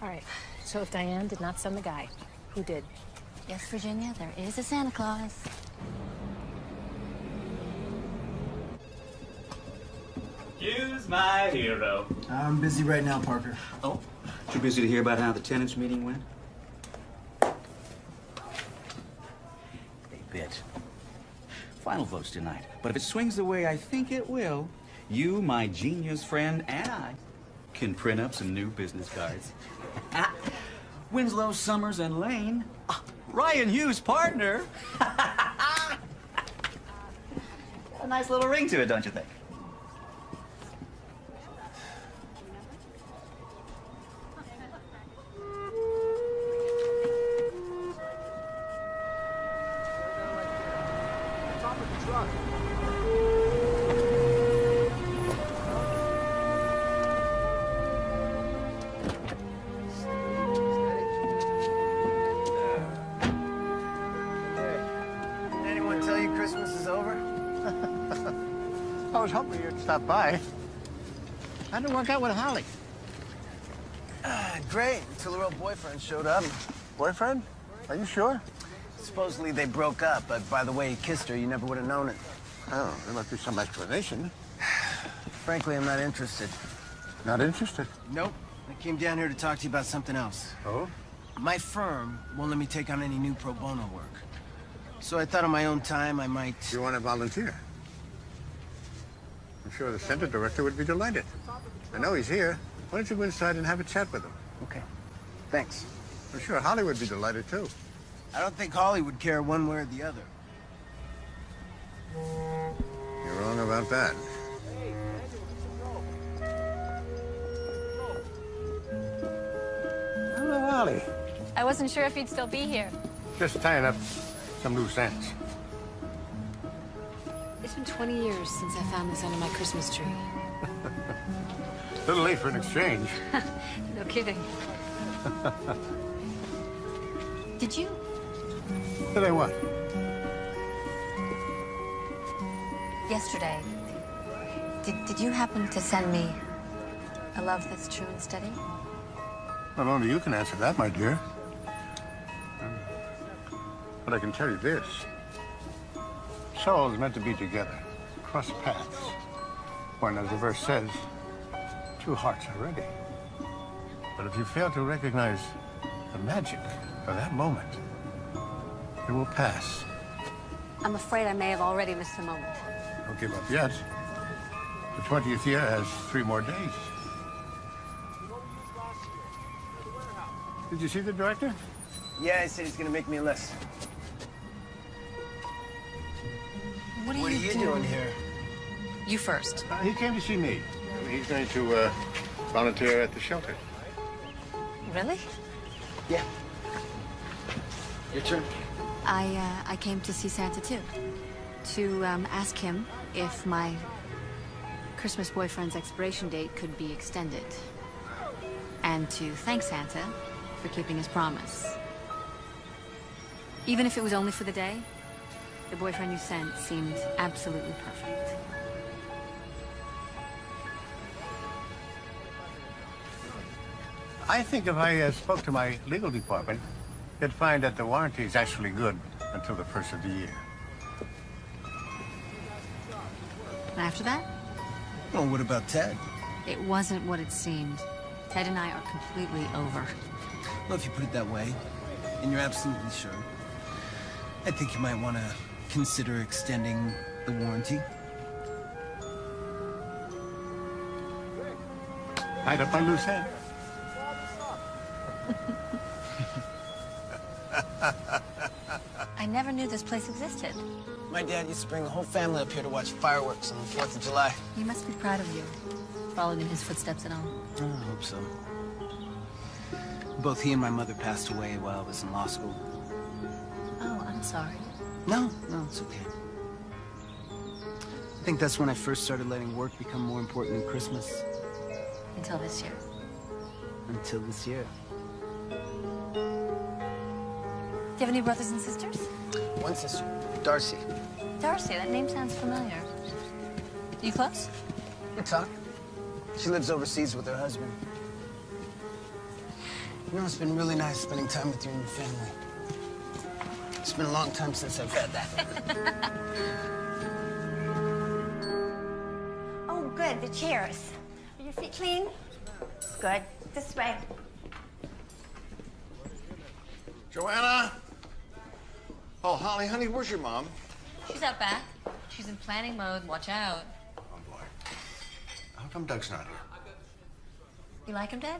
All right, so if Diane did not send the guy, who did? Yes, Virginia, there is a Santa Claus. Use my hero. I'm busy right now, Parker. Oh, too busy to hear about how the tenants meeting went? Hey, bitch. Final vote's tonight. But if it swings the way I think it will, you, my genius friend, and I can print up some new business cards. Winslow, Summers, and Lane. Ryan Hughes' partner. A nice little ring to it, don't you think? Anyone tell you Christmas is over? I was hoping you'd stop by. How'd it work out with Holly? Great, until her old boyfriend showed up. Boyfriend? Are you sure? Supposedly they broke up, but by the way he kissed her, you never would have known it. Oh, there must be some explanation. Frankly, I'm not interested. Not interested? Nope. I came down here to talk to you about something else. Oh? My firm won't let me take on any new pro bono work. So I thought on my own time I might... You want to volunteer? I'm sure the center director would be delighted. I know he's here. Why don't you go inside and have a chat with him? Okay. Thanks. I'm sure Holly would be delighted, too. I don't think Holly would care one way or the other. You're wrong about that. Hello, Holly. I wasn't sure if you'd still be here. Just tying up some loose ends. It's been 20 years since I found this under my Christmas tree. A little late for an exchange. No kidding. Did you? Did I what? Yesterday, did you happen to send me a love that's true and steady? Well, only you can answer that, my dear. But I can tell you this. Souls meant to be together, cross paths. When, as the verse says, two hearts are ready. But if you fail to recognize the magic of that moment, it will pass. I'm afraid I may have already missed the moment. Don't give up yet. The 20th year has 3 more days. Did you see the director? Yeah, he said he's gonna make me a list. What are you doing here? You first. He came to see me. He's going to volunteer at the shelter. Really? Yeah. Your turn. I came to see Santa too. To ask him if my Christmas boyfriend's expiration date could be extended. And to thank Santa for keeping his promise. Even if it was only for the day, the boyfriend you sent seemed absolutely perfect. I think if I spoke to my legal department, they'd find that the warranty is actually good until the first of the year. And after that, Well, what about Ted? it wasn't what it seemed. Ted and I are completely over. Well, if you put it that way, and you're absolutely sure, I think you might want to consider extending the warranty. Tied up my loose end. I never knew this place existed. My dad used to bring the whole family up here to watch fireworks on the 4th of July. He must be proud of you. Followed in his footsteps at all. Oh, I hope so. Both he and my mother passed away while I was in law school. Oh, I'm sorry. No, it's okay. I think that's when I first started letting work become more important than Christmas. Until this year. Until this year. Do you have any brothers and sisters? One sister, Darcy. Darcy, that name sounds familiar. You close? We talk. She lives overseas with her husband. You know, it's been really nice spending time with you and your family. It's been a long time since I've had that. Oh, good, the chairs. Are your feet clean? Good. This way. Joanna? Oh, Holly, honey, where's your mom? She's out back. She's in planning mode. Watch out. Oh, boy. How come Doug's not here? You like him, Dad?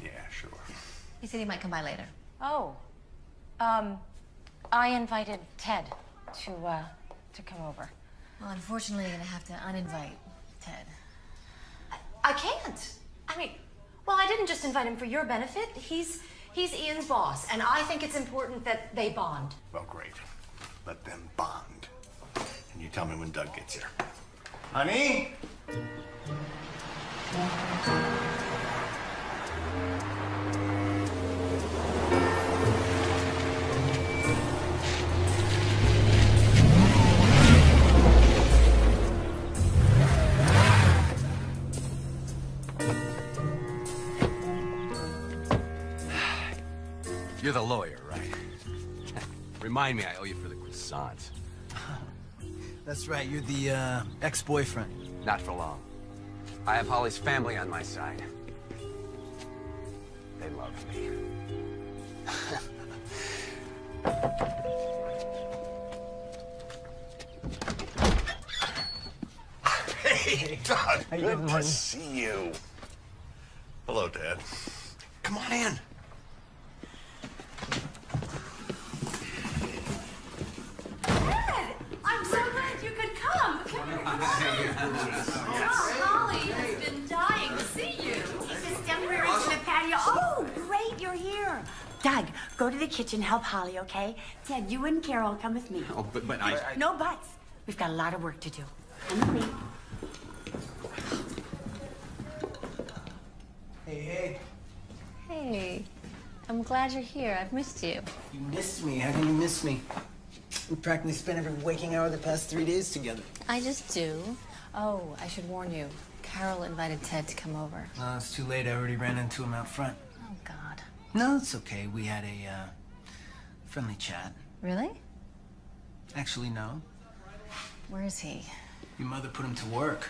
Yeah, sure. He said he might come by later. Oh, I invited Ted to come over. Well, unfortunately, you're gonna have to uninvite Ted. I can't. I mean, well, I didn't just invite him for your benefit. He's Ian's boss, and I think it's important that they bond. Well, great. Let them bond. And you tell me when Doug gets here. Honey? You're the lawyer, right? Remind me I owe you for the croissant. That's right, you're the ex-boyfriend. Not for long. I have Holly's family on my side. They love me. Hey, Doug. How you Good doing, to honey? see you. Hello, Dad. Come on in. I'm so glad you could come. Holly has been dying to see you. Is this temporary to the patio? Oh, great, you're here. Doug, go to the kitchen, help Holly, okay? Ted, you and Carol come with me. Oh, but I... No buts. We've got a lot of work to do. Come with me. Hey. Hey, I'm glad you're here. I've missed you. You missed me. How can you miss me? We practically spent every waking hour of the past 3 days together. I just do. Oh, I should warn you. Carol invited Ted to come over. No, it's too late. I already ran into him out front. Oh, God. No, it's okay. We had a friendly chat. Really? Actually, no. Where is he? Your mother put him to work.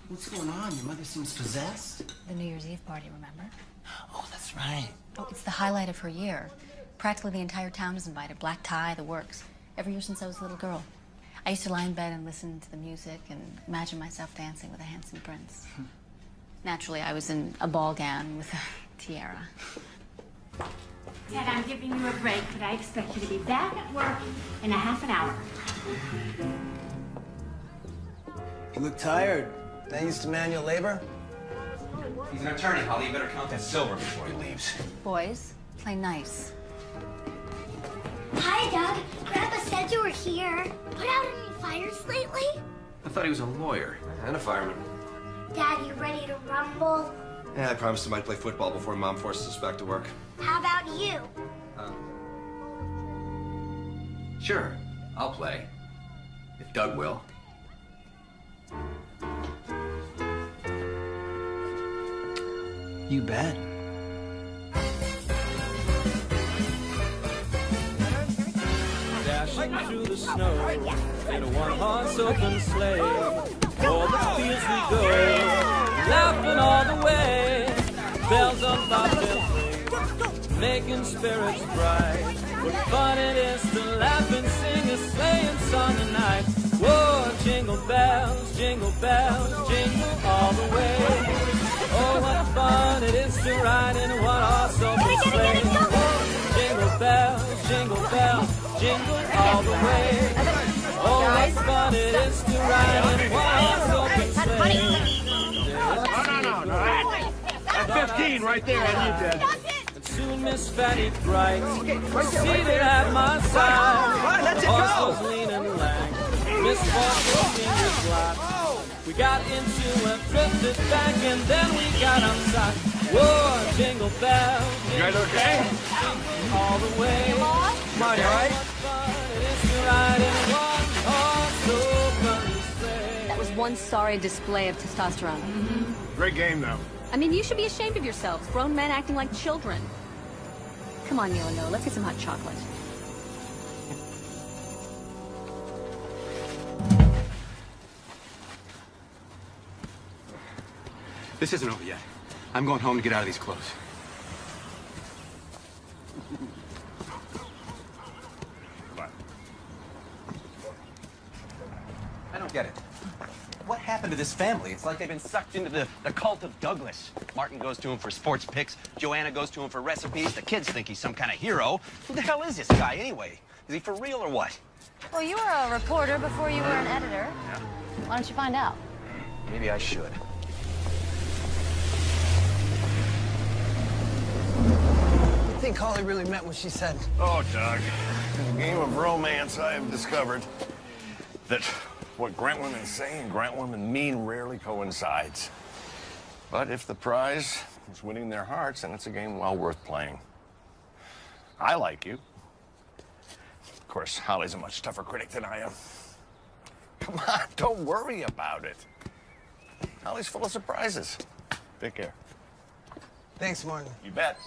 What's going on? Your mother seems possessed. The New Year's Eve party, remember? Oh, that's right. Oh, it's the highlight of her year. Practically the entire town is invited. Black tie, the works. Every year since I was a little girl. I used to lie in bed and listen to the music and imagine myself dancing with a handsome prince. Naturally, I was in a ball gown with a tiara. Ted, I'm giving you a break, but I expect you to be back at work in a half an hour. You look tired. That used to manual labor? He's an attorney, Holly. You better count that silver before he leaves. Boys, play nice. Hi, Doug. Grandpa said you were here. Put out any fires lately? I thought he was a lawyer. And a fireman. Dad, you ready to rumble? Yeah, I promised him I'd play football before Mom forces us back to work. How about you? Sure, I'll play. If Doug will. You bet. Dashing through the snow in a one-horse open sleigh. O'er the fields we go, laughing all the way. Bells on bobtails ring, making spirits bright. What fun it is to laugh and sing a sleighing song tonight. Whoa, jingle bells, jingle all the way. Oh, what fun it is to ride in a one-horse open sleigh. Whoa, jingle bells, jingle all the way. Oh, what fun it is to ride in a one-horse open sleigh. No. That's 15 right there on you, Dad. And soon Miss Fanny Bright was seated at my side. The horse was lean and lank, Miss Fortune fingers locked. We got into a drifted bank and then we got outside. Whoa, jingle bells, you guys okay? Jingle all the way. Come on, you all right? That was one sorry display of testosterone. Great game, though. I mean, you should be ashamed of yourselves. Grown men acting like children. Come on, Yolo, let's get some hot chocolate. This isn't over yet. I'm going home to get out of these clothes. I don't get it. What happened to this family? It's like they've been sucked into the cult of Douglas. Martin goes to him for sports picks. Joanna goes to him for recipes. The kids think he's some kind of hero. Who the hell is this guy anyway? Is he for real or what? Well, you were a reporter before you were an editor. Yeah. Why don't you find out? Maybe I should. I think Holly really meant what she said. Oh, Doug, in the game of romance, I have discovered that what Grant women say and Grant women mean rarely coincides. But if the prize is winning their hearts, then it's a game well worth playing. I like you. Of course, Holly's a much tougher critic than I am. Come on, don't worry about it. Holly's full of surprises. Take care. Thanks, Martin. You bet.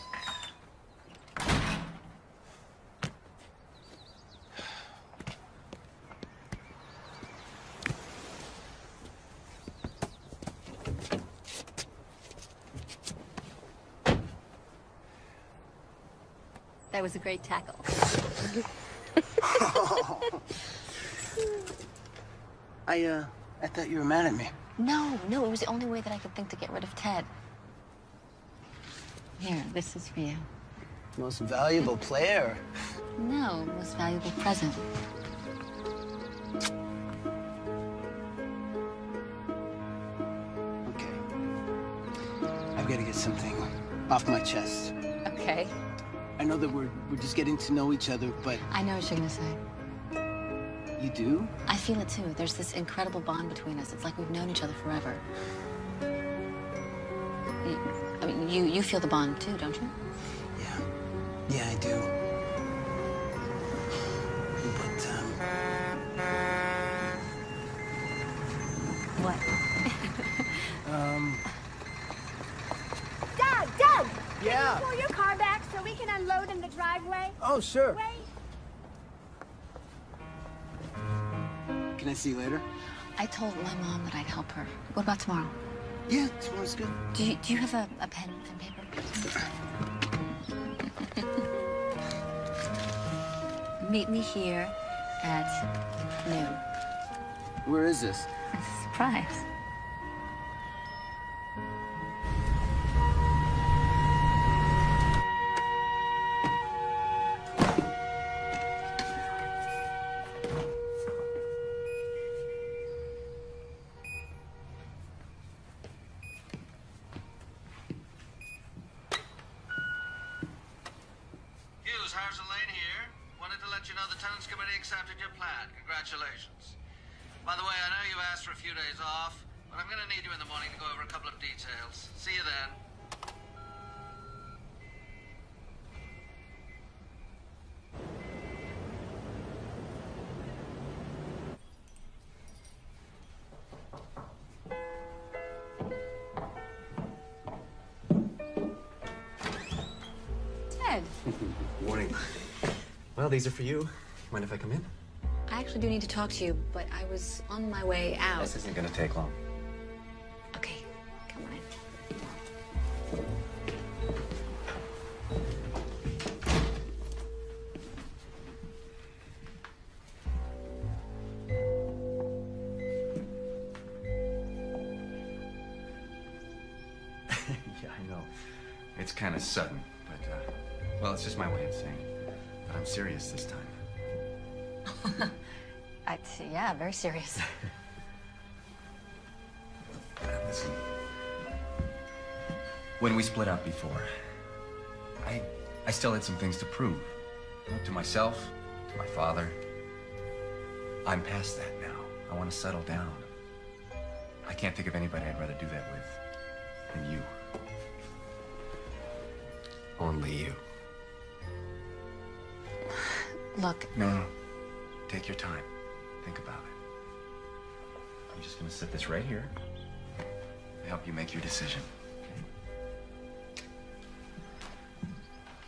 That was a great tackle. I thought you were mad at me. No, it was the only way that I could think to get rid of Ted. Here, this is for you. Most valuable player. No, most valuable present. Okay. I've got to get something off my chest. Okay. I know that we're just getting to know each other, but... I know what you're gonna say. You do? I feel it too. There's this incredible bond between us. It's like we've known each other forever. You feel the bond too, don't you? Yeah, I do. But, What? Doug! Yeah? Can you pull your car back so we can unload in the driveway? Oh, sure. Wait. Can I see you later? I told my mom that I'd help her. What about tomorrow? Yeah, tomorrow's good. Do you have a pen and paper? Meet me here at noon. Where is this? It's a surprise. Accepted your plan. Congratulations. By the way, I know you've asked for a few days off, but I'm going to need you in the morning to go over a couple of details. See you then. ahead. Morning. Well, these are for you. Mind if I come in? I actually do need to talk to you, but I was on my way out. This isn't gonna take long. Okay, come on in. Yeah, I know. It's kind of sudden, but, well, it's just my way of saying it. But I'm serious this time. Yeah, very serious. Listen. When we split up before, I still had some things to prove. To myself, to my father. I'm past that now. I want to settle down. I can't think of anybody I'd rather do that with than you. Only you. Look. No. Take your time. Think about it. I'm just gonna set this right here to help you make your decision. Okay?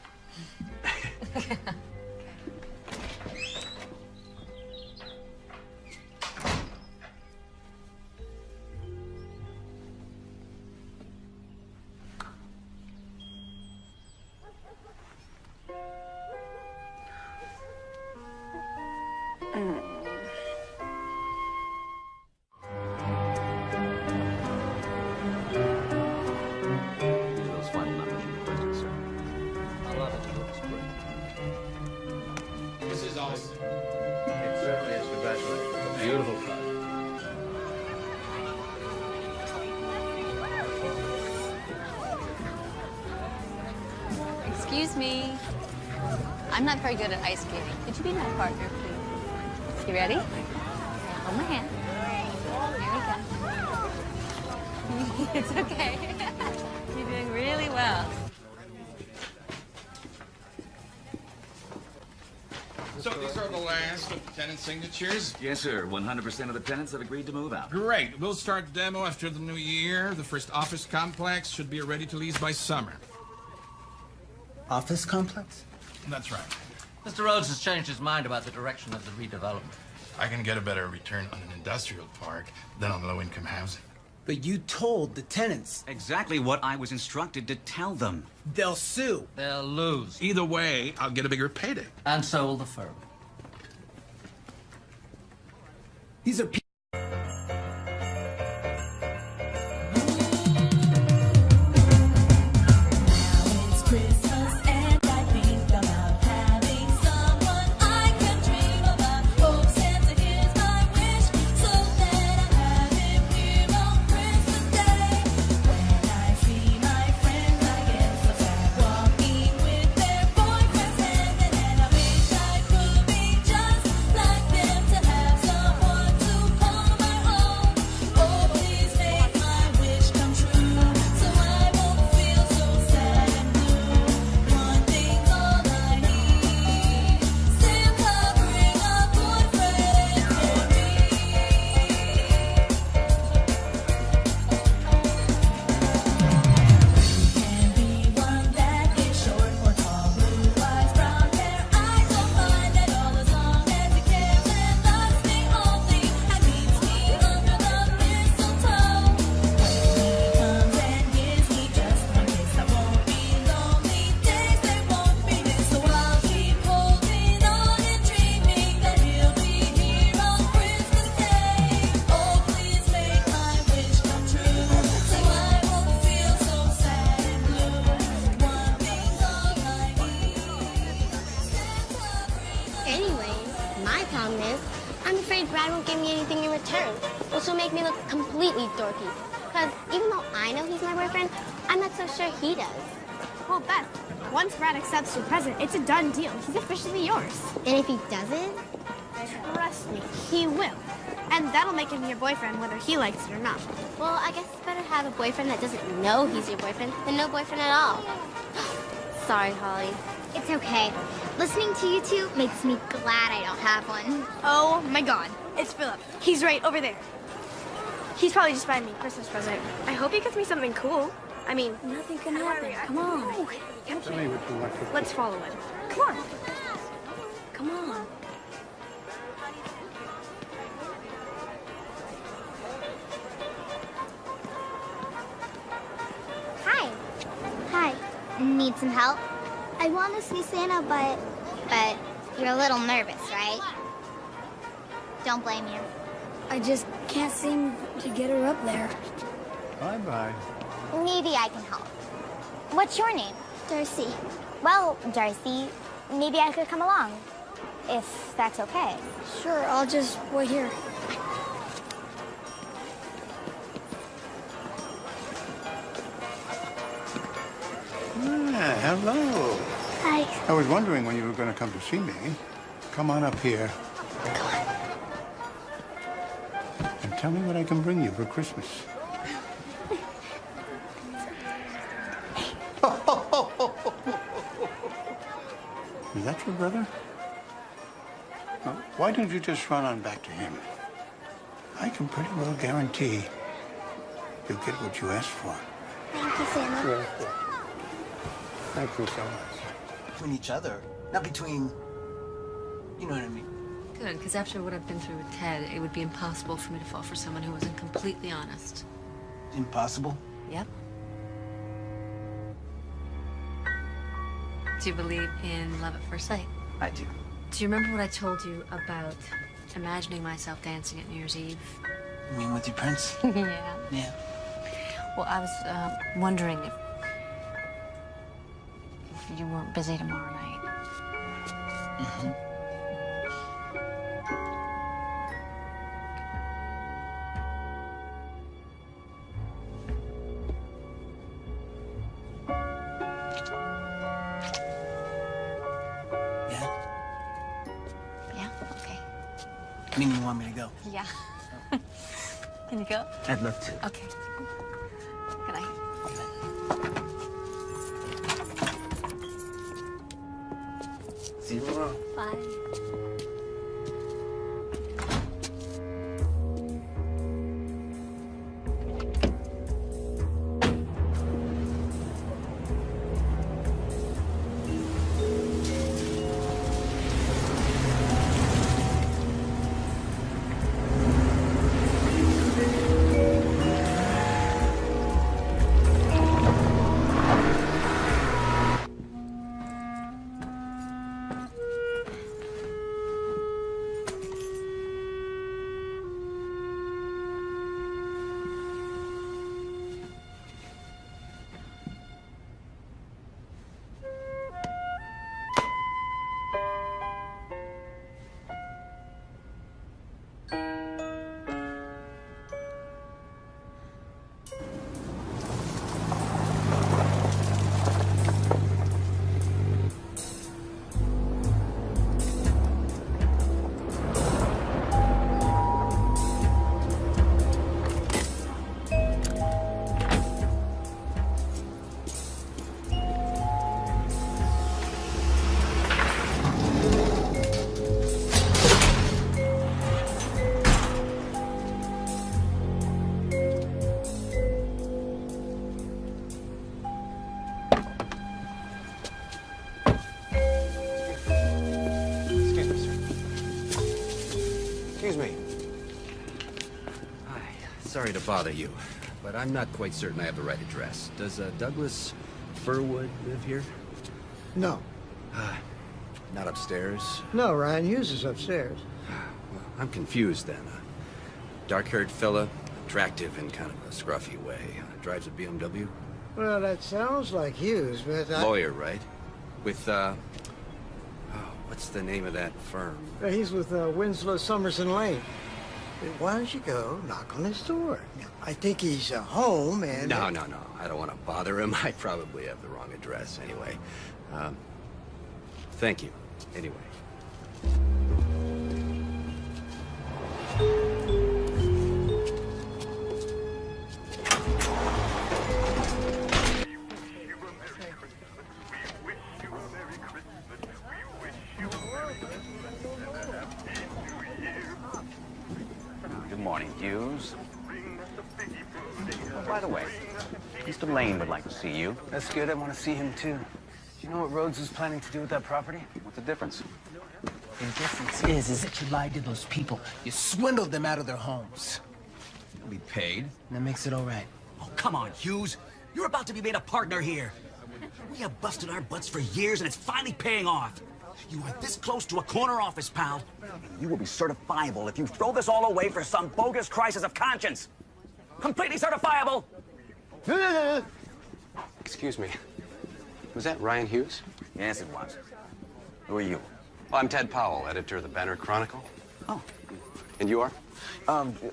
Those final numbers you requested, sir. I love it. Looks great. This is awesome. It certainly is. Congratulations. It's a beautiful product. Excuse me. I'm not very good at ice skating. Could you be my partner, please? You ready? Hold my hand. Here we go. It's okay. You're doing really well. So these are the last of the tenant signatures? Yes, sir. 100% of the tenants have agreed to move out. Great. We'll start the demo after the new year. The first office complex should be ready to lease by summer. Office complex? That's right. Mr. Rhodes has changed his mind about the direction of the redevelopment. I can get a better return on an industrial park than on low-income housing. But you told the tenants. Exactly what I was instructed to tell them. They'll sue. They'll lose. Either way, I'll get a bigger payday. And so will the firm. These are people. Brad won't give me anything in return, which will make me look completely dorky. Because even though I know he's my boyfriend, I'm not so sure he does. Well, Beth, once Brad accepts your present, it's a done deal. He's officially yours. And if he doesn't? Trust me, he will. And that'll make him your boyfriend whether he likes it or not. Well, I guess it's better to have a boyfriend that doesn't know he's your boyfriend than no boyfriend at all. Sorry, Holly. It's okay. Listening to you two makes me glad I don't have one. Oh my God, it's Philip. He's right over there. He's probably just buying me a Christmas present. I hope he gets me something cool. I mean, nothing can happen. Come on. Tell me what you want to do. Let's follow him. Come on. Come on. Hi. Hi. Need some help? I want to see Santa, but you're a little nervous, right? Don't blame you. I just can't seem to get her up there. Bye-bye. Maybe I can help. What's your name? Darcy. Well, Darcy, maybe I could come along, if that's okay. Sure, I'll just wait here. Hello. Hi. I was wondering when you were going to come to see me. Come on up here. And tell me what I can bring you for Christmas. Is that your brother? Well, why don't you just run on back to him? I can pretty well guarantee you'll get what you asked for. Thank you, Santa. Yeah. Thank you so much. Between each other, not between, you know what I mean? Good, because after what I've been through with Ted, it would be impossible for me to fall for someone who wasn't completely honest. Impossible? Yep. Do you believe in love at first sight? I do. Do you remember what I told you about imagining myself dancing at New Year's Eve? You mean with your prince? Yeah. Yeah. Well, I was wondering if you weren't busy tomorrow night. Mm-hmm. Yeah? Okay. I mean, you want me to go? Yeah. Can you go? I'd love to. Okay. Good night. See you tomorrow. Bye. Sorry to bother you, but I'm not quite certain I have the right address. Does Douglas Furwood live here? No. Not upstairs? No, Ryan Hughes is upstairs. Well, I'm confused then. Dark-haired fella, attractive in kind of a scruffy way. Drives a BMW? Well, that sounds like Hughes, but Lawyer, right? With, what's the name of that firm? He's with Winslow Summerson Lane. Why don't you go knock on his door? I think he's home and... No. I don't want to bother him. I probably have the wrong address anyway. Thank you. Anyway. Good morning, Hughes. Oh, by the way, Mr. Lane would like to see you. That's good. I want to see him, too. Do you know what Rhodes is planning to do with that property? What's the difference? The difference is that you lied to those people. You swindled them out of their homes. He'll be paid. And that makes it all right. Oh, come on, Hughes. You're about to be made a partner here. We have busted our butts for years, and it's finally paying off. You are this close to a corner office, pal. And you will be certifiable if you throw this all away for some bogus crisis of conscience. Completely certifiable. Excuse me. Was that Ryan Hughes? Yes, it was. Who are you? Oh, I'm Ted Powell, editor of the Banner Chronicle. Oh. And you are?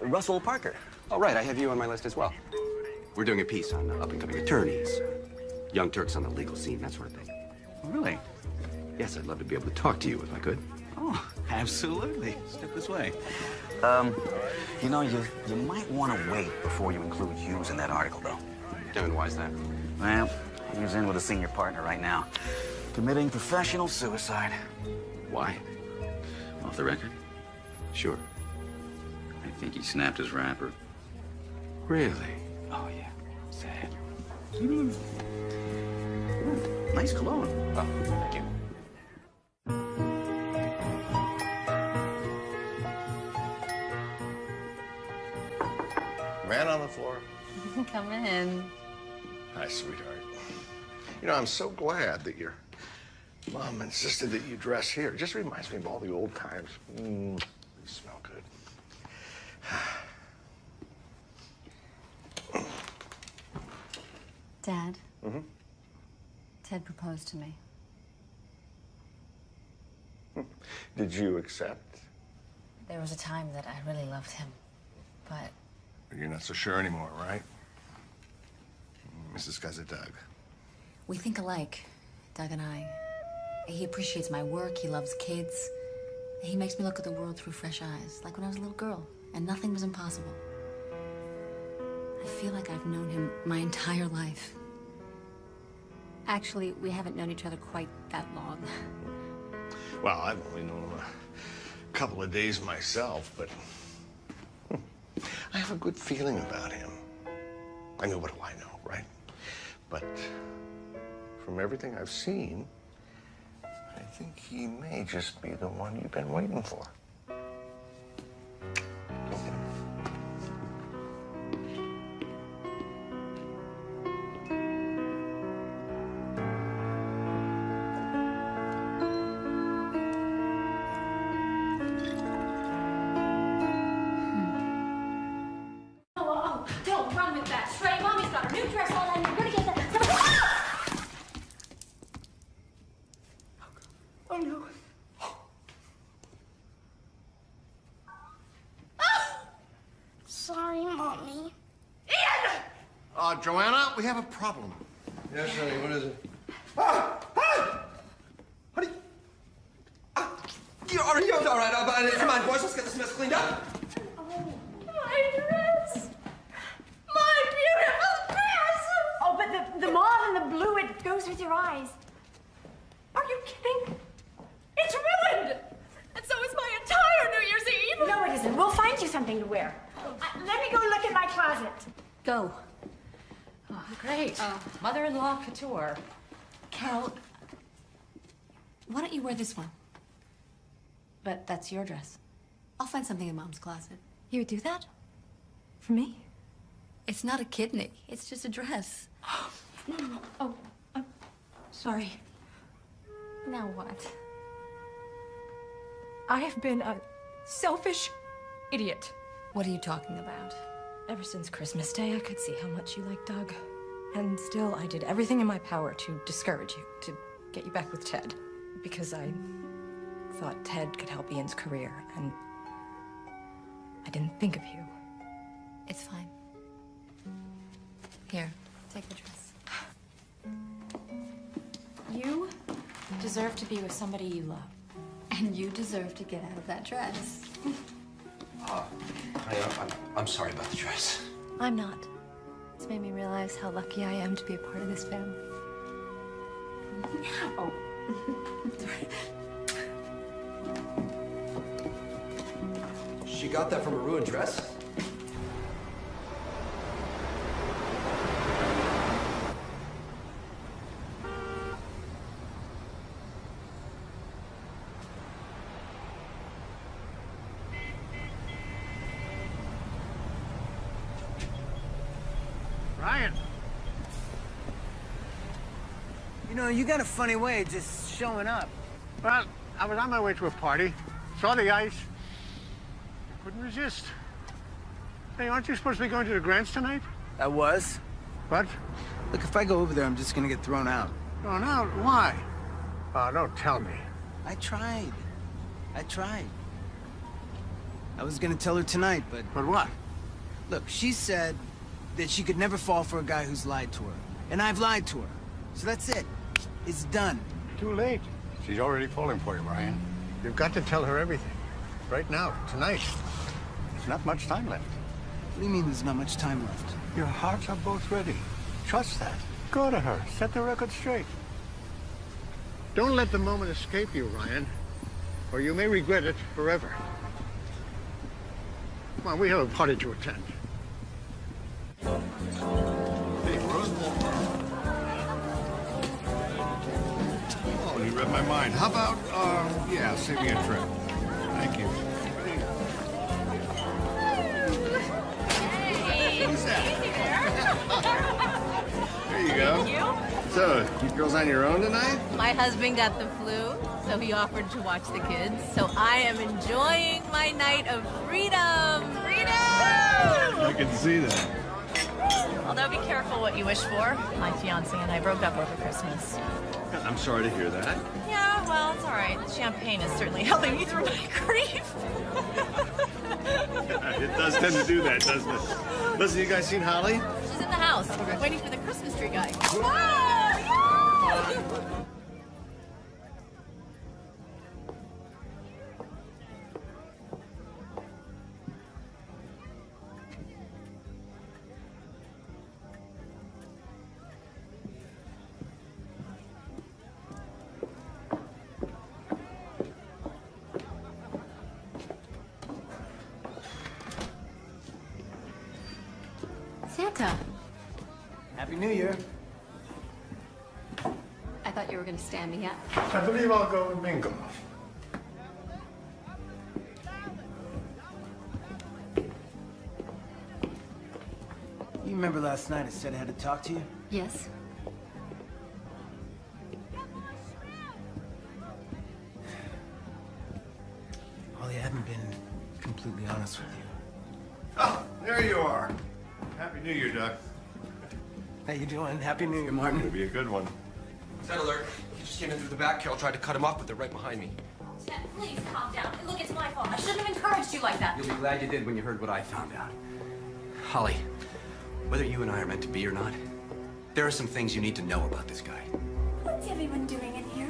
Russell Parker. Oh, right. I have you on my list as well. We're doing a piece on up-and-coming attorneys, young Turks on the legal scene, that sort of thing. Oh, really? Yes, I'd love to be able to talk to you if I could. Oh, absolutely. Step this way. You know, you might want to wait before you include Hughes in that article, though. Kevin, why is that? Well, he's in with a senior partner right now, committing professional suicide. Why? Off the record? Sure. I think he snapped his wrapper. Really? Oh, yeah. Sad. Nice cologne. Oh, thank you. Man on the floor. Come in. Hi, sweetheart. You know, I'm so glad that your mom insisted that you dress here. It just reminds me of all the old times. You smell good. Dad, Mm-hmm. Ted proposed to me. Did you accept? There was a time that I really loved him, but You're not so sure anymore, right? This guy's a Doug. we think alike, Doug and I. He appreciates my work, he loves kids. He makes me look at the world through fresh eyes, like when I was a little girl, and nothing was impossible. I feel like I've known him my entire life. Actually, we haven't known each other quite that long. Well, I've only known him a couple of days myself, but I have a good feeling about him. I know, what do I know, right? But from everything I've seen, I think he may just be the one you've been waiting for. Oh, don't run with that. Straight. Mommy's got her new dress on and you're gonna get that. Oh no. Sorry, Mommy. Joanna, we have a problem. Yes, honey, what is it? Are you all right? Come on, boys, let's get this mess cleaned up. My dress! My beautiful dress! Oh, but the mauve and the blue, it goes with your eyes. Are you kidding? It's ruined! And so is my entire New Year's Eve! No, it isn't. We'll find you something to wear. Let me go look at my closet. Go. Oh, great. Mother-in-law couture. Carol, why don't you wear this one? But that's your dress. I'll find something in Mom's closet. You would do that? For me? It's not a kidney. It's just a dress. No. Oh, sorry. Now what? I have been a selfish idiot. What are you talking about? Ever since Christmas Day, I could see how much you liked Doug. And still, I did everything in my power to discourage you, to get you back with Ted. Because I thought Ted could help Ian's career, and I didn't think of you. It's fine. Here, take the dress. You deserve to be with somebody you love. And you deserve to get out of that dress. I'm sorry about the dress. I'm not. It's made me realize how lucky I am to be a part of this family. Oh. She got that from a ruined dress? Ryan. You know, you got a funny way of just showing up. Well, I was on my way to a party, saw the ice, couldn't resist. Hey, aren't you supposed to be going to the Grants tonight? I was. What? Look, if I go over there, I'm just gonna get thrown out. Thrown out? Why? Oh, don't tell me. I tried. I was gonna tell her tonight, but... But what? Look, she said that she could never fall for a guy who's lied to her. And I've lied to her. So that's it. It's done. Too late. She's already falling for you, Ryan. You've got to tell her everything. Right now, tonight. There's not much time left. What do you mean there's not much time left? Your hearts are both ready. Trust that. Go to her. Set the record straight. Don't let the moment escape you, Ryan, or you may regret it forever. Come on, we have a party to attend. Hey, Rose. Oh, you read my mind. How about, yeah, save me a trip. Thank you. Hey. Who's that? There you go. Thank you. So, you girls on your own tonight? My husband got the flu, so he offered to watch the kids. So I am enjoying my night of freedom. Freedom! I can see that. Although be careful what you wish for. My fiance and I broke up over Christmas. I'm sorry to hear that. Yeah, well, it's all right. Champagne is certainly helping me through my grief. It does tend to do that, doesn't it? Listen, you guys seen Holly? She's in the house. We're waiting for the Christmas tree guy. Santa. Happy New Year. I thought you were going to stand me up. I believe I'll go with Bingham. You remember last night I said I had to talk to you? Yes. Holly, I haven't been completely honest with you. Oh, there you are. Happy New Year, Doc. How you doing? Happy New Year, Martin. It'll be a good one. Set alert. He just came in through the back. Carol tried to cut him off, but they're right behind me. Ted, please calm down. Look, it's my fault. I shouldn't have encouraged you like that. You'll be glad you did when you heard what I found out. Holly, whether you and I are meant to be or not, there are some things you need to know about this guy. What's everyone doing in here?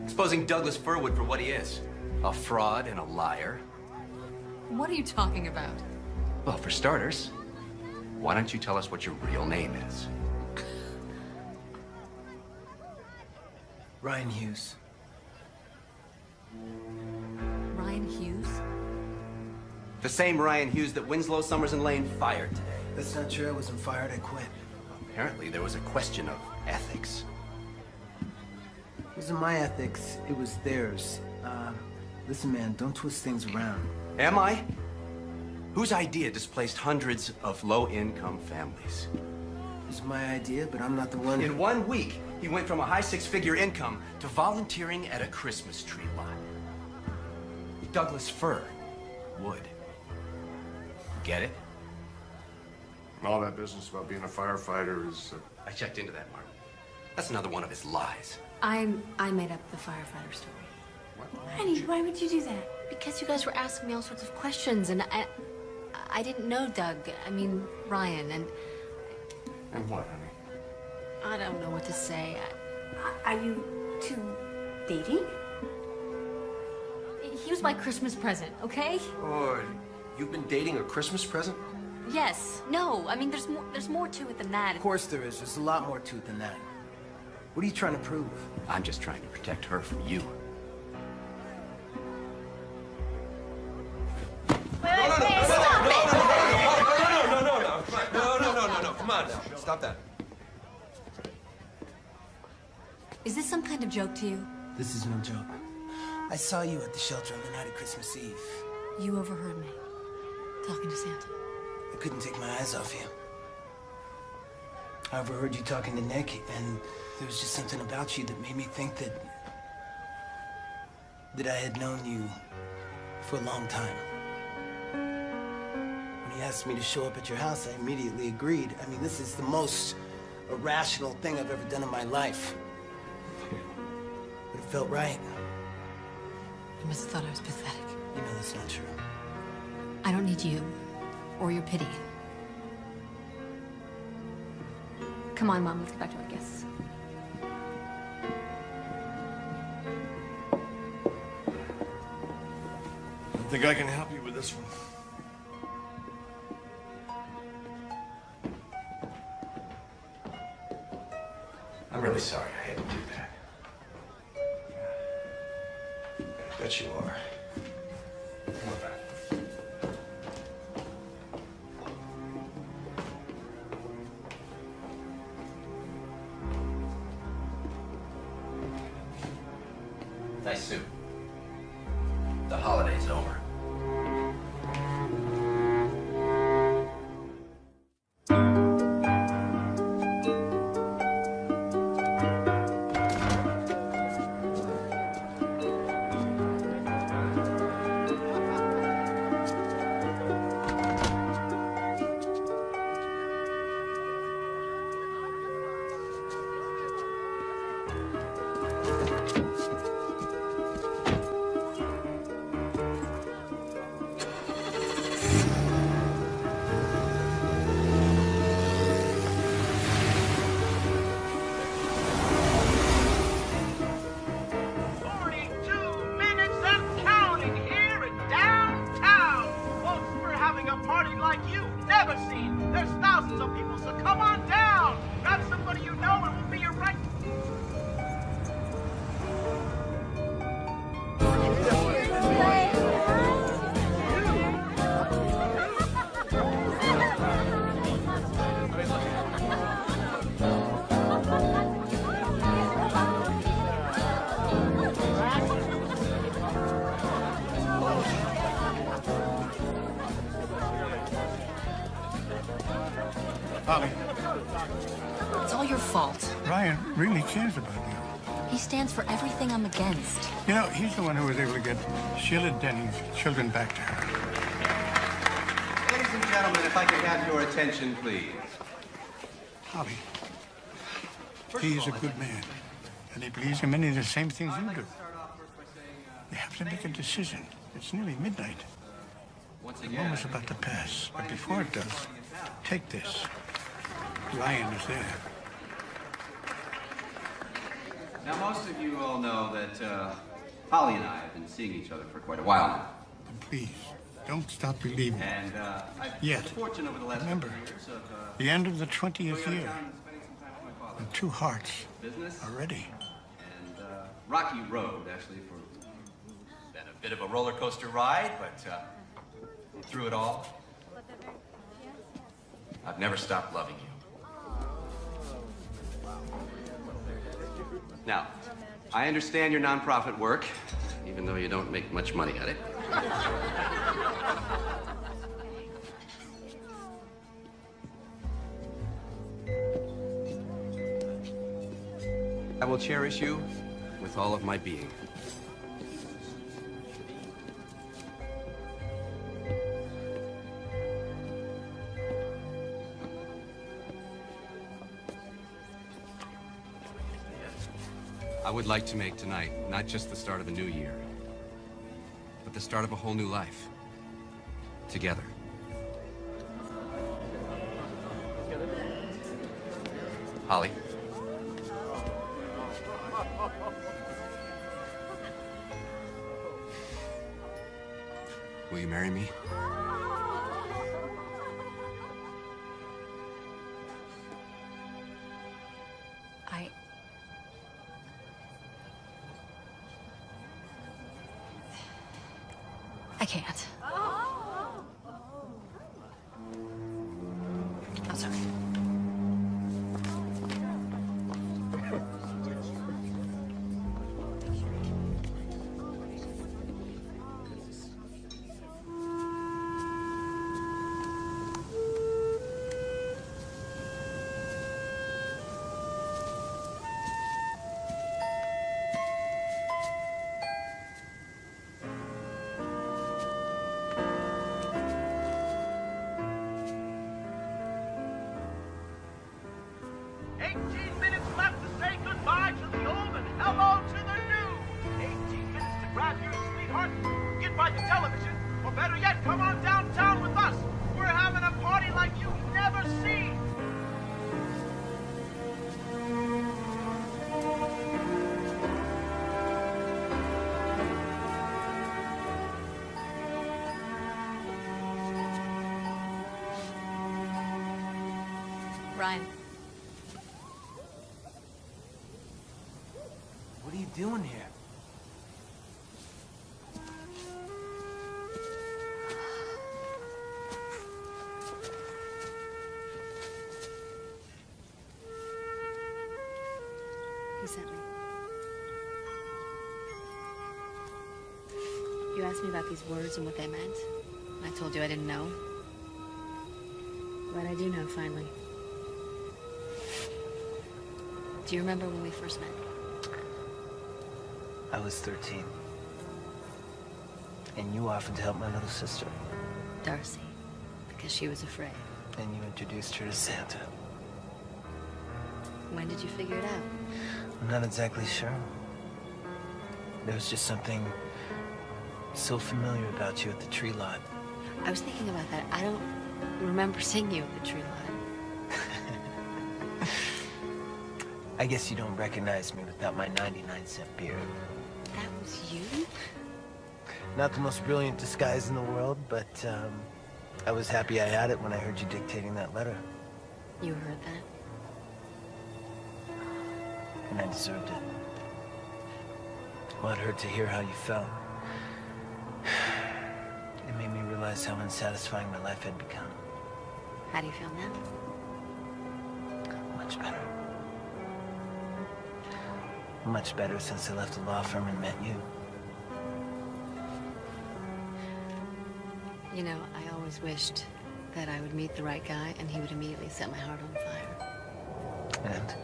Exposing Douglas Furwood for what he is. A fraud and a liar. What are you talking about? Well, for starters, why don't you tell us what your real name is? Ryan Hughes. Ryan Hughes? The same Ryan Hughes that Winslow, Summers, and Lane fired today. That's not true. I wasn't fired. I quit. Apparently, there was a question of ethics. It wasn't my ethics. It was theirs. Listen, man, don't twist things around. Am I? Whose idea displaced hundreds of low-income families? It's my idea, but I'm not the one. In 1 week, he went from a high six-figure income to volunteering at a Christmas tree lot. Douglas Fir would. Get it? All that business about being a firefighter is... I checked into that, Martin. That's another one of his lies. I made up the firefighter story. Honey, why would you do that? Because you guys were asking me all sorts of questions, and I didn't know Doug. I mean, Ryan, and... And what, honey? I don't know what to say. Are you two dating? He was my Christmas present, okay? Oh, you've been dating a Christmas present? Yes. No. I mean, there's more to it than that. Of course there is. There's a lot more to it than that. What are you trying to prove? I'm just trying to protect her from you. No, come on now. Stop that. Is this some kind of joke to you? This is no joke. I saw you at the shelter on the night of Christmas Eve. You overheard me talking to Santa. I couldn't take my eyes off you. I overheard you talking to Nick, and there was just something about you that made me think that I had known you for a long time. When he asked me to show up at your house, I immediately agreed. I mean, this is the most irrational thing I've ever done in my life. But it felt right. You must have thought I was pathetic. You know that's not true. I don't need you or your pity. Come on, Mom, let's get back to our guests. I don't think I can help you with this one. I'm really sorry I had to do that. I bet you are. Come on back. Nice suit. The holiday's over. Holly. It's all your fault. Ryan really cares about you. He stands for everything I'm against. You know, he's the one who was able to get Sheila Denny's children back to her. Ladies and gentlemen, if I could have your attention, please. Holly, he is a good man, and he believes in many of the same things you do. You have to make a decision. It's nearly midnight. The moment's about to pass, but before it does, take this. Ryan is there. Now, most of you all know that Holly and I have been seeing each other for quite a while now. And please, don't stop believing. And I've Yet. had the fortune over the last Remember, couple of years of the end of the 20th going out of year, town and spending some time with my father. and 2 hearts Business are ready. and rocky road, actually, for been a bit of a roller coaster ride, but through it all, I've never stopped loving you. Now, I understand your nonprofit work, even though you don't make much money at it. I will cherish you with all of my being. I would like to make tonight not just the start of a new year, but the start of a whole new life. Together. Holly. Will you marry me? I can't. I'm sorry. better yet, come on downtown with us. We're having a party like you've never seen. Ryan. What are you doing here? He sent me. You asked me about these words and what they meant. I told you I didn't know. But I do know, finally. Do you remember when we first met? I was 13. And you offered to help my little sister. Darcy. Because she was afraid. And you introduced her to Santa. When did you figure it out? I'm not exactly sure. There was just something so familiar about you at the tree lot. I was thinking about that. I don't remember seeing you at the tree lot. I guess you don't recognize me without my 99-cent beard. That was you? Not the most brilliant disguise in the world, but I was happy I had it when I heard you dictating that letter. You heard that? And I deserved it. Well, it hurt to hear how you felt. It made me realize how unsatisfying my life had become. How do you feel now? Much better. Much better since I left the law firm and met you. You know, I always wished that I would meet the right guy and he would immediately set my heart on fire. And?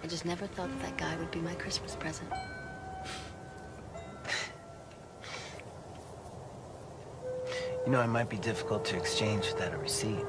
I just never thought that that guy would be my Christmas present. You know, I might be difficult to exchange without a receipt.